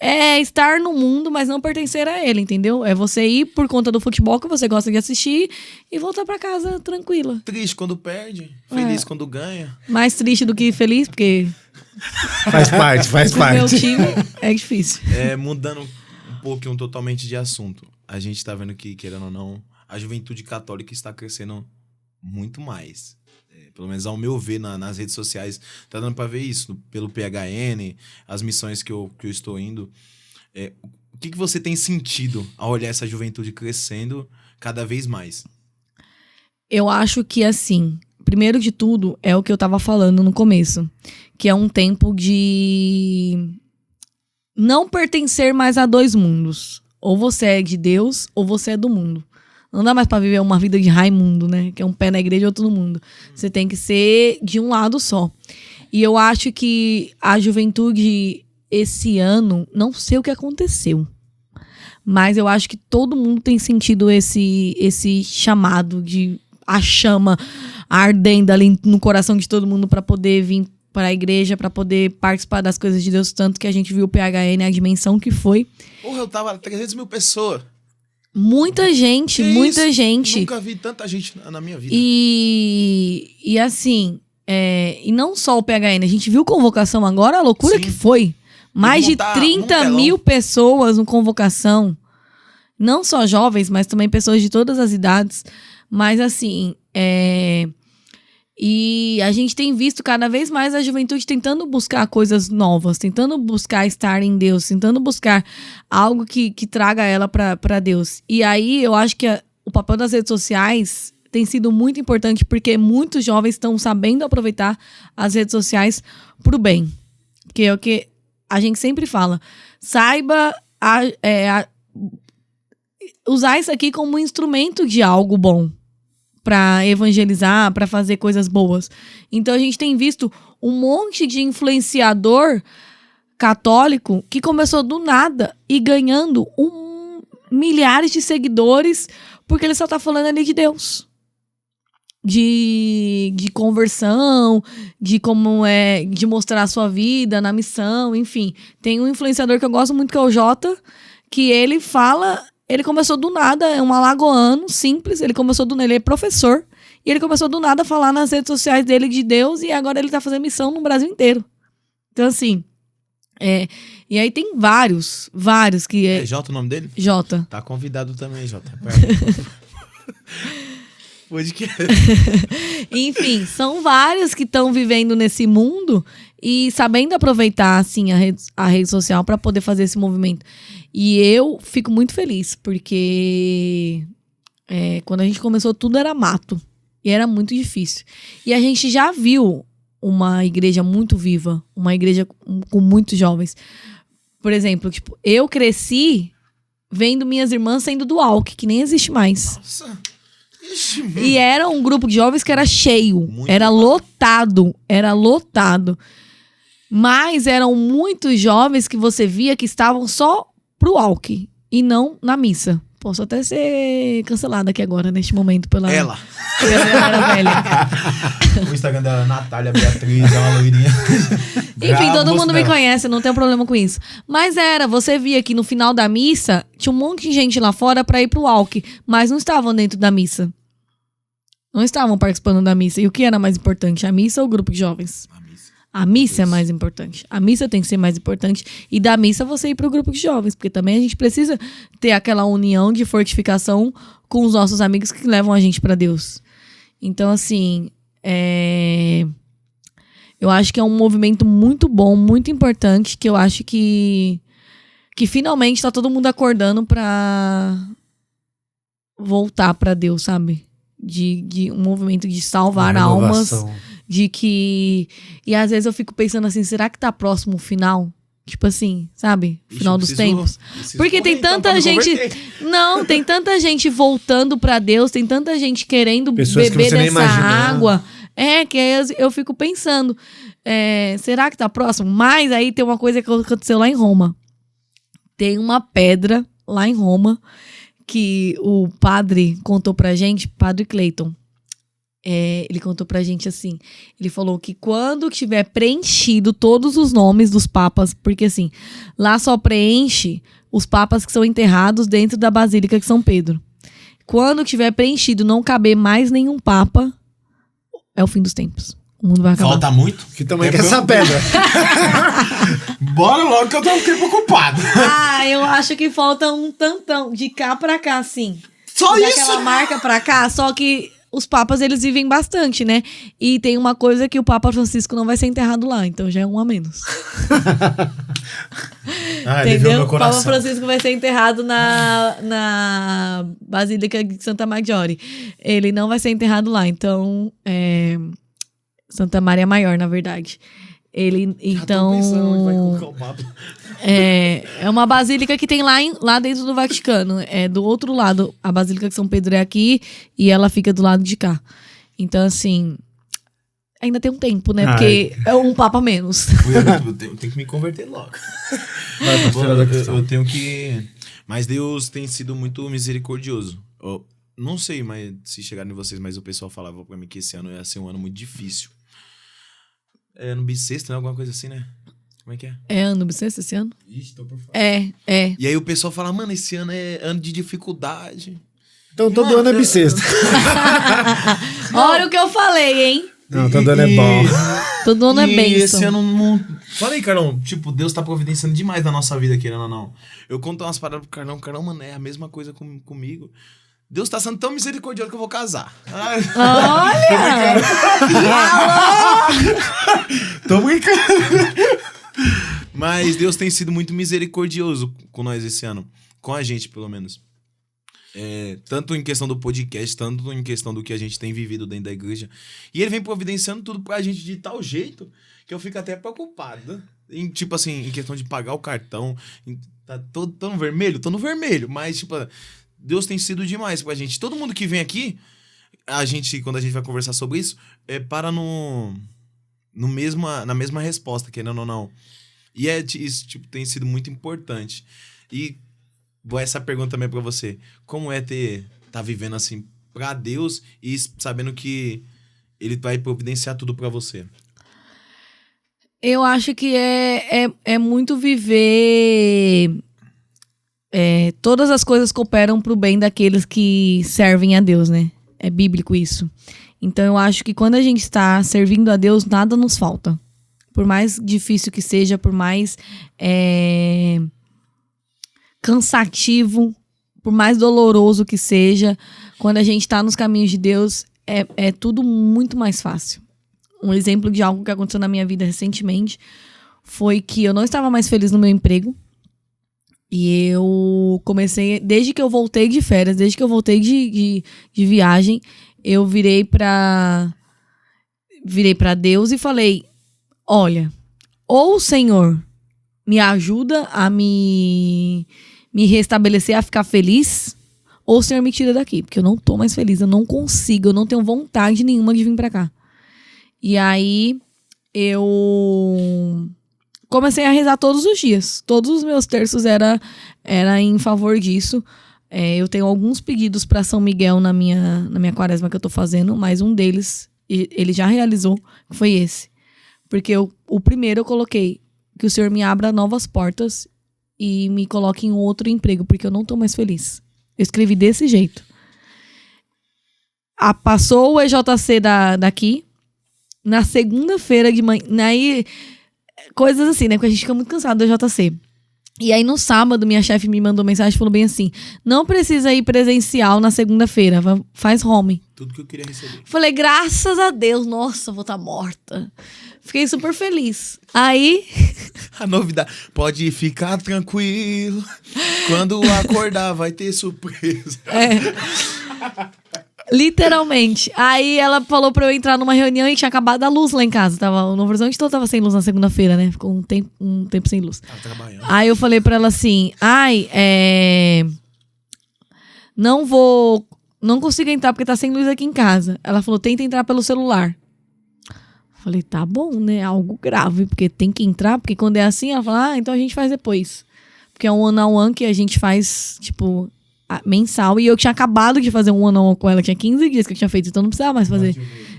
Speaker 3: É estar no mundo, mas não pertencer a ele, entendeu? É você ir por conta do futebol que você gosta de assistir e voltar pra casa tranquila.
Speaker 1: Triste quando perde, feliz quando ganha.
Speaker 3: Mais triste do que feliz, porque
Speaker 2: Faz parte.
Speaker 3: o meu time é difícil.
Speaker 1: Mudando um pouquinho totalmente de assunto. A gente tá vendo que, querendo ou não, a juventude católica está crescendo muito mais. Pelo menos ao meu ver nas redes sociais, tá dando pra ver isso, pelo PHN, as missões que eu estou indo. O que você tem sentido ao olhar essa juventude crescendo cada vez mais?
Speaker 3: Eu acho que, assim, primeiro de tudo, é o que eu tava falando no começo, que é um tempo de não pertencer mais a dois mundos. Ou você é de Deus, ou você é do mundo. Não dá mais pra viver uma vida de Raimundo, né? Que é um pé na igreja e outro no mundo. Você tem que ser de um lado só. E eu acho que a juventude esse ano, não sei o que aconteceu, mas eu acho que todo mundo tem sentido esse chamado de a chama ardendo ali no coração de todo mundo pra poder vir para a igreja, pra poder participar das coisas de Deus, tanto que a gente viu o PHN, a dimensão que foi.
Speaker 1: Porra, eu tava 300 mil pessoas.
Speaker 3: Muita gente,
Speaker 1: Que
Speaker 3: muita
Speaker 1: isso?
Speaker 3: gente.
Speaker 1: Nunca vi tanta gente na minha vida.
Speaker 3: E assim, e não só o PHN, a gente viu convocação agora, a loucura
Speaker 1: Sim.
Speaker 3: que foi. Mais de
Speaker 1: montar
Speaker 3: 30
Speaker 1: telão.
Speaker 3: mil pessoas no convocação. Não só jovens, mas também pessoas de todas as idades. Mas assim, e a gente tem visto cada vez mais a juventude tentando buscar coisas novas, tentando buscar estar em Deus, tentando buscar algo que traga ela para Deus. E aí eu acho que o papel das redes sociais tem sido muito importante, porque muitos jovens estão sabendo aproveitar as redes sociais pro bem. Porque é o que a gente sempre fala. Saiba usar isso aqui como um instrumento de algo bom para evangelizar, para fazer coisas boas. Então a gente tem visto um monte de influenciador católico que começou do nada e ganhando milhares de seguidores porque ele só tá falando ali de Deus. De conversão, de como de mostrar a sua vida na missão, enfim. Tem um influenciador que eu gosto muito, que é o Jota, que ele fala... Ele começou do nada, é um alagoano, simples. Ele é professor. E ele começou do nada a falar nas redes sociais dele de Deus. E agora ele tá fazendo missão no Brasil inteiro. Então, assim... e aí tem vários que...
Speaker 1: É Jota o nome dele?
Speaker 3: Jota.
Speaker 1: Tá convidado também, Jota.
Speaker 3: Enfim, são vários que estão vivendo nesse mundo e sabendo aproveitar, assim, a rede social para poder fazer esse movimento. E eu fico muito feliz, porque quando a gente começou, tudo era mato. E era muito difícil. E a gente já viu uma igreja muito viva, uma igreja com muitos jovens. Por exemplo, tipo, eu cresci vendo minhas irmãs saindo do AUC, que nem existe mais.
Speaker 1: Nossa. Ixi,
Speaker 3: E era um grupo de jovens que era cheio.
Speaker 1: Muito
Speaker 3: Era lotado. Era lotado. Mas eram muitos jovens que você via que estavam só pro AUC e não na missa. Posso até ser cancelada aqui agora, neste momento, pela
Speaker 1: ela.
Speaker 3: galera velha.
Speaker 1: O Instagram dela é Natália Beatriz, é uma loirinha.
Speaker 3: Enfim, todo mundo me
Speaker 1: Bravo,
Speaker 3: conhece, não tem problema com isso. Mas você via que no final da missa, tinha um monte de gente lá fora pra ir pro AUC, mas não estavam dentro da missa. Não estavam participando da missa. E o que era mais importante, a missa ou o grupo de jovens? A missa é mais importante. A missa tem que ser mais importante. E da missa você ir pro grupo de jovens. Porque também a gente precisa ter aquela união de fortificação com os nossos amigos que levam a gente pra Deus. Então, assim... eu acho que é um movimento muito bom, muito importante. Que eu acho que finalmente tá todo mundo acordando pra voltar pra Deus, sabe? De um movimento de salvar almas. De que... E às vezes eu fico pensando assim, será que tá próximo o final? Tipo assim, sabe? Final dos tempos. Porque tem tanta gente... Não, tem tanta gente voltando pra Deus, tem tanta gente querendo beber dessa água. Que aí eu fico pensando, será que tá próximo? Mas aí tem uma coisa que aconteceu lá em Roma. Tem uma pedra lá em Roma que o padre contou pra gente, Padre Clayton. Ele contou pra gente assim, ele falou que quando tiver preenchido todos os nomes dos papas, porque assim, lá só preenche os papas que são enterrados dentro da Basílica de São Pedro. Quando tiver preenchido, não caber mais nenhum papa, é o fim dos tempos. O mundo vai acabar.
Speaker 1: Falta muito?
Speaker 2: Que tamanho que é essa pedra?
Speaker 1: Bora logo que eu fiquei preocupado.
Speaker 3: Eu acho que falta um tantão, de cá pra cá, assim.
Speaker 1: Só isso?
Speaker 3: Daquela marca pra cá, só que os papas, eles vivem bastante, né? E tem uma coisa que o Papa Francisco não vai ser enterrado lá, então já é um a menos. Entendeu? O Papa Francisco vai ser enterrado na Basílica de Santa Maggiore. Ele não vai ser enterrado lá, então... Santa Maria Maior, na verdade. Ele, então...
Speaker 1: onde vai colocar o Papa.
Speaker 3: É uma basílica que tem lá dentro do Vaticano. É do outro lado. A Basílica de São Pedro é aqui e ela fica do lado de cá. Então, assim... Ainda tem um tempo, né? Porque é um papa menos.
Speaker 1: Eu tenho que me converter logo. Eu tenho que... Mas Deus tem sido muito misericordioso. Eu não sei mas se chegaram em vocês, mas o pessoal falava pra mim que esse ano ia ser um ano muito difícil. No bissexto, né? Alguma coisa assim, né? Como é que é?
Speaker 3: É ano bissexto esse ano?
Speaker 1: Ixi, tô por fora.
Speaker 3: É.
Speaker 1: E aí o pessoal fala, mano, esse ano é ano de dificuldade.
Speaker 2: Então todo ano é bissexto.
Speaker 3: Olha o que eu falei, hein?
Speaker 2: Não, todo ano é bom.
Speaker 3: Todo ano é
Speaker 1: E
Speaker 3: bênção.
Speaker 1: esse ano não... Fala aí, Carlão. Tipo, Deus tá providenciando demais na nossa vida, querendo ou não. Eu conto umas paradas pro Carlão. Carlão, mano, é a mesma coisa comigo. Deus tá sendo tão misericordioso que eu vou casar. Ai,
Speaker 3: Olha!
Speaker 1: tô brincando. Mas Deus tem sido muito misericordioso com nós esse ano. Com a gente, pelo menos. Tanto em questão do podcast, tanto em questão do que a gente tem vivido dentro da igreja. E ele vem providenciando tudo pra gente de tal jeito que eu fico até preocupado. Tipo assim, em questão de pagar o cartão. Tô no vermelho? Tô no vermelho. Mas, tipo, Deus tem sido demais pra gente. Todo mundo que vem aqui, quando a gente vai conversar sobre isso, para na mesma resposta, querendo ou não. E isso, tipo, tem sido muito importante. E essa pergunta também é pra você. Como tá vivendo assim pra Deus e sabendo que Ele vai providenciar tudo pra você?
Speaker 3: Eu acho que é muito viver... todas as coisas cooperam pro bem daqueles que servem a Deus, né? É bíblico isso. Então eu acho que quando a gente está servindo a Deus, nada nos falta. Por mais difícil que seja, por mais cansativo, por mais doloroso que seja, quando a gente está nos caminhos de Deus, é tudo muito mais fácil. Um exemplo de algo que aconteceu na minha vida recentemente foi que eu não estava mais feliz no meu emprego. E eu comecei, desde que eu voltei de férias, desde que eu voltei de viagem, eu virei pra Deus e falei, olha, ou o Senhor me ajuda a me restabelecer, a ficar feliz, ou o Senhor me tira daqui, porque eu não tô mais feliz, eu não consigo, eu não tenho vontade nenhuma de vir pra cá. E aí, eu comecei a rezar todos os dias. Todos os meus terços era em favor disso. Eu tenho alguns pedidos para São Miguel na minha quaresma que eu tô fazendo, mas um deles, ele já realizou, que foi esse. Porque o primeiro eu coloquei que o Senhor me abra novas portas e me coloque em outro emprego, porque eu não tô mais feliz. Eu escrevi desse jeito. Passou o EJC daqui. Na segunda-feira de manhã... Aí, coisas assim, né? Porque a gente fica muito cansado do EJC. E aí, no sábado, minha chefe me mandou mensagem e falou bem assim, não precisa ir presencial na segunda-feira, faz home.
Speaker 1: Tudo que eu queria receber.
Speaker 3: Falei, graças a Deus, nossa, vou estar morta. Fiquei super feliz. Aí...
Speaker 1: A novidade, pode ficar tranquilo, quando acordar vai ter surpresa.
Speaker 3: Literalmente. Aí ela falou pra eu entrar numa reunião e tinha acabado a luz lá em casa. O Novo Horizonte todo tava sem luz na segunda-feira, né? Ficou um tempo sem luz.
Speaker 1: Trabalhando.
Speaker 3: Aí eu falei pra ela assim, não consigo entrar porque tá sem luz aqui em casa. Ela falou, tenta entrar pelo celular. Falei, tá bom, né? Algo grave, porque tem que entrar, porque quando é assim, ela fala, então a gente faz depois. Porque é um one-on-one que a gente faz, tipo, mensal. E eu tinha acabado de fazer um one-on-one com ela, tinha 15 dias que eu tinha feito, então não precisava mais fazer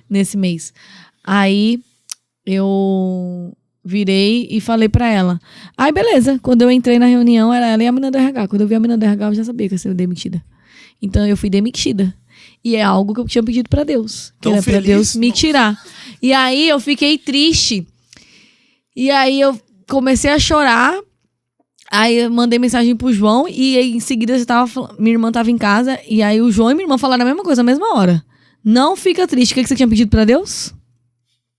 Speaker 3: nesse mês. Aí eu virei e falei pra ela. Aí, beleza, quando eu entrei na reunião, era ela e a menina do RH. Quando eu vi a menina do RH, eu já sabia que eu ia ser demitida. Então eu fui demitida. E é algo que eu tinha pedido pra Deus. Que era pra Deus me tirar. E aí eu fiquei triste. E aí eu comecei a chorar. Aí eu mandei mensagem pro João. E aí, em seguida minha irmã tava em casa. E aí o João e minha irmã falaram a mesma coisa, na mesma hora. Não fica triste. O que você tinha pedido pra Deus?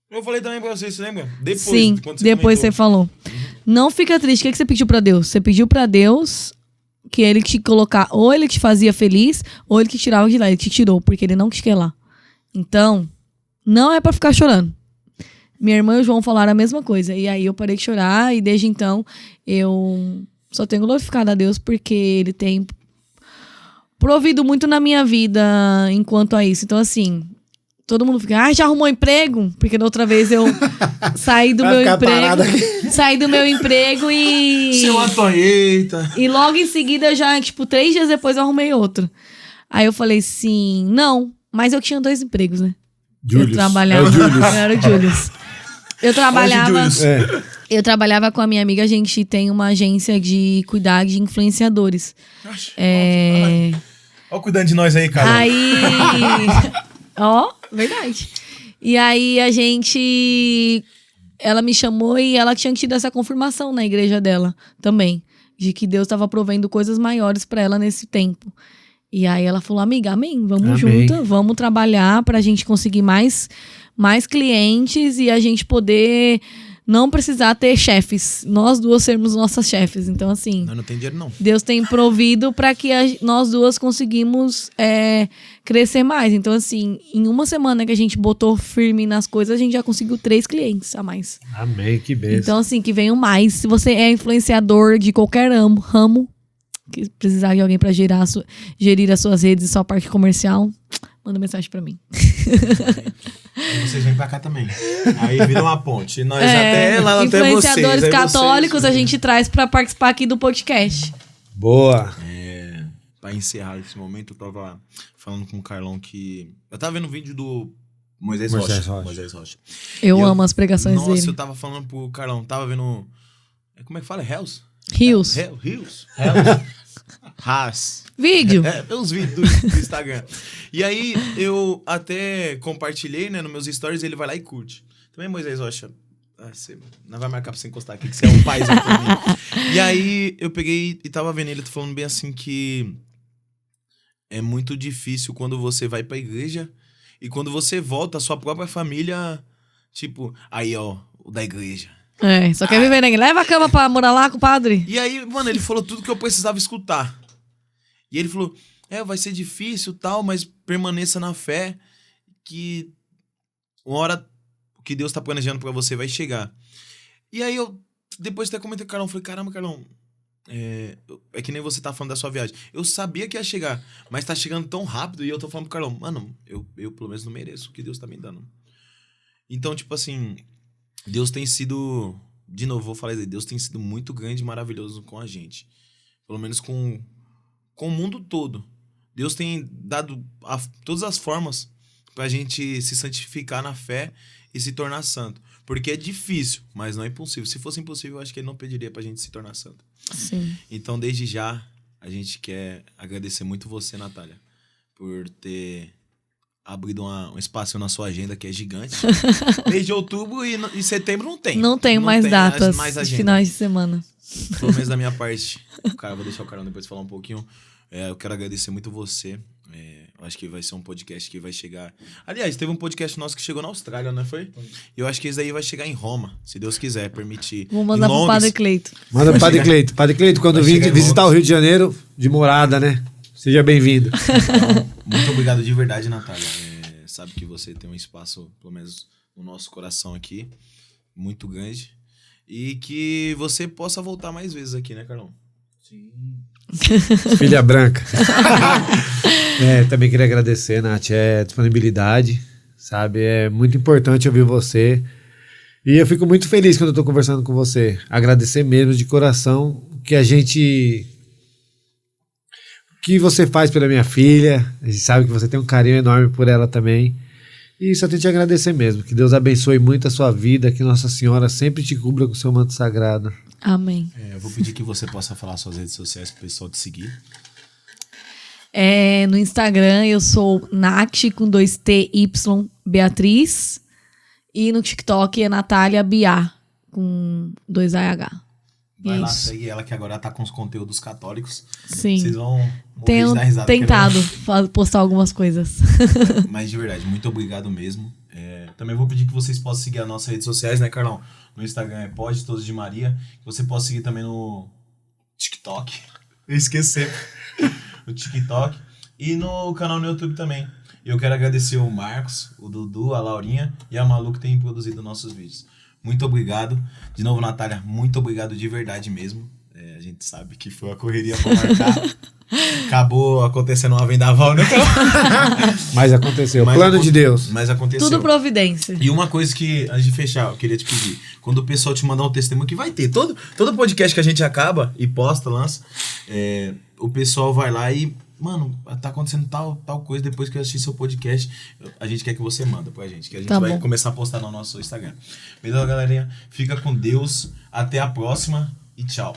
Speaker 1: Eu falei também pra você, você lembra? Depois,
Speaker 3: sim, depois você falou. Não fica triste. O que você pediu pra Deus? Você pediu pra Deus que ele te colocar, ou ele te fazia feliz, ou ele te tirava de lá. Ele te tirou, porque ele não quis que lá. Então, não é pra ficar chorando. Minha irmã e o João falaram a mesma coisa. E aí eu parei de chorar, e desde então eu só tenho glorificado a Deus, porque ele tem provido muito na minha vida enquanto a isso. Então, assim, todo mundo fica, já arrumou emprego? Porque da outra vez eu saí do meu emprego. Saí do meu emprego e...
Speaker 1: Seu Antônio, eita.
Speaker 3: E logo em seguida, já, 3 dias depois, eu arrumei outro. Aí eu falei assim, não, mas eu tinha 2 empregos, né?
Speaker 2: Julius.
Speaker 3: Eu trabalhava...
Speaker 2: É o Julius.
Speaker 3: Eu era o Julius. Eu trabalhava... Eu trabalhava com a minha amiga, a gente tem uma agência de cuidar de influenciadores.
Speaker 1: Ó, cuidando de nós aí, Carol.
Speaker 3: Aí... Verdade. E aí a gente... Ela me chamou e ela tinha tido essa confirmação na igreja dela também. De que Deus estava provendo coisas maiores para ela nesse tempo. E aí ela falou, amiga, amém, vamos junto, vamos trabalhar pra gente conseguir mais clientes e a gente poder não precisar ter chefes. Nós duas sermos nossas chefes. Então, assim...
Speaker 1: Não tem dinheiro, não.
Speaker 3: Deus tem provido para que nós duas conseguimos crescer mais. Então, assim, em uma semana que a gente botou firme nas coisas, a gente já conseguiu 3 clientes a mais.
Speaker 2: Amém, que bênção.
Speaker 3: Então, assim, que venham mais. Se você é influenciador de qualquer ramo, que precisar de alguém para gerir as suas redes e sua parte comercial, manda mensagem para mim.
Speaker 1: Aí vocês vêm pra cá também. Aí vira uma ponte. Nós até lá até vocês.
Speaker 3: Influenciadores católicos a gente traz para participar aqui do podcast.
Speaker 2: Boa.
Speaker 1: Pra encerrar esse momento, eu tava falando com o Carlão que... Eu tava vendo um vídeo do Moisés Rocha.
Speaker 3: Eu amo as pregações dele.
Speaker 1: Nossa, eu tava falando pro Carlão, tava vendo... Como é que fala? Rios. Vídeo. Uns vídeos do Instagram. E aí, eu até compartilhei, né, nos meus stories, ele vai lá e curte. Também Moisés Rocha. Você não vai marcar pra você encostar aqui, que você é um paizão pra mim. E aí, eu peguei e tava vendo ele falando bem assim que é muito difícil quando você vai pra igreja e quando você volta, a sua própria família, tipo, aí, ó, o da igreja.
Speaker 3: Só quer viver na igreja. Leva a cama pra morar lá com o padre.
Speaker 1: E aí, mano, ele falou tudo que eu precisava escutar. E ele falou, vai ser difícil tal, mas permaneça na fé que uma hora o que Deus tá planejando pra você vai chegar. E aí eu, depois até comentei com o Carlão, falei, caramba, Carlão, é que nem você tá falando da sua viagem. Eu sabia que ia chegar, mas tá chegando tão rápido e eu tô falando pro Carlão, mano, eu pelo menos não mereço o que Deus tá me dando. Então, tipo assim, Deus tem sido, de novo, vou falar isso aí, Deus tem sido muito grande e maravilhoso com a gente. Pelo menos com o mundo todo. Deus tem dado todas as formas pra gente se santificar na fé e se tornar santo. Porque é difícil, mas não é impossível. Se fosse impossível, eu acho que ele não pediria pra gente se tornar santo.
Speaker 3: Sim.
Speaker 1: Então, desde já, a gente quer agradecer muito você, Natália, por ter abrido um espaço na sua agenda que é gigante. Mês de outubro e setembro não tem.
Speaker 3: Não tem mais datas de finais de semana.
Speaker 1: Pelo menos da minha parte. Vou deixar o Carlão depois falar um pouquinho. Eu quero agradecer muito você. Eu acho que vai ser um podcast que vai chegar... Aliás, teve um podcast nosso que chegou na Austrália, não foi? E eu acho que esse daí vai chegar em Roma, se Deus quiser, permitir.
Speaker 3: Vou mandar pro Padre Cleito.
Speaker 2: Manda pro Padre Cleito. Padre Cleito, quando vir visitar o Rio de Janeiro, de morada, né? Seja bem-vindo.
Speaker 1: Então, muito obrigado de verdade, Natália. Sabe que você tem um espaço, pelo menos no nosso coração aqui, muito grande. E que você possa voltar mais vezes aqui, né, Carlão?
Speaker 2: Sim. Filha branca. Também queria agradecer, Nath, a disponibilidade, sabe? É muito importante ouvir você. E eu fico muito feliz quando eu tô conversando com você. Agradecer mesmo de coração que você faz pela minha filha. A gente sabe que você tem um carinho enorme por ela também. E só tenho que te agradecer mesmo. Que Deus abençoe muito a sua vida. Que Nossa Senhora sempre te cubra com o seu manto sagrado.
Speaker 3: Amém.
Speaker 1: Eu vou pedir que você possa falar suas redes sociais para o pessoal te seguir.
Speaker 3: No Instagram eu sou Nath com 2TY Beatriz. E no TikTok é Natália Biá com 2AH.
Speaker 1: Vai lá, segue ela que agora tá com os conteúdos católicos.
Speaker 3: Sim.
Speaker 1: Vocês vão
Speaker 3: Tenho
Speaker 1: dar risada.
Speaker 3: tentado postar algumas coisas.
Speaker 1: Mas de verdade, muito obrigado mesmo. Também vou pedir que vocês possam seguir as nossas redes sociais, né, Carlão? No Instagram é Pode Todos de Maria. Que você possa seguir também no TikTok. Eu esqueci. No TikTok. E no canal no YouTube também. Eu quero agradecer o Marcos, o Dudu, a Laurinha e a Malu que tem produzido nossos vídeos. Muito obrigado. De novo, Natália, muito obrigado de verdade mesmo. A gente sabe que foi a correria pra marcar. Acabou acontecendo uma vendaval, né?
Speaker 2: Mas aconteceu. Plano de Deus.
Speaker 1: Mas aconteceu.
Speaker 3: Tudo providência.
Speaker 1: E uma coisa que, antes de fechar, eu queria te pedir. Quando o pessoal te mandar um testemunho, que vai ter. Todo podcast que a gente acaba e posta, lança, o pessoal vai lá e mano, tá acontecendo tal coisa depois que eu assisti seu podcast. A gente quer que você manda pra gente, que a gente
Speaker 3: Tá
Speaker 1: vai
Speaker 3: bom.
Speaker 1: começar a postar no nosso Instagram. Beleza, galerinha? Fica com Deus. Até a próxima e tchau.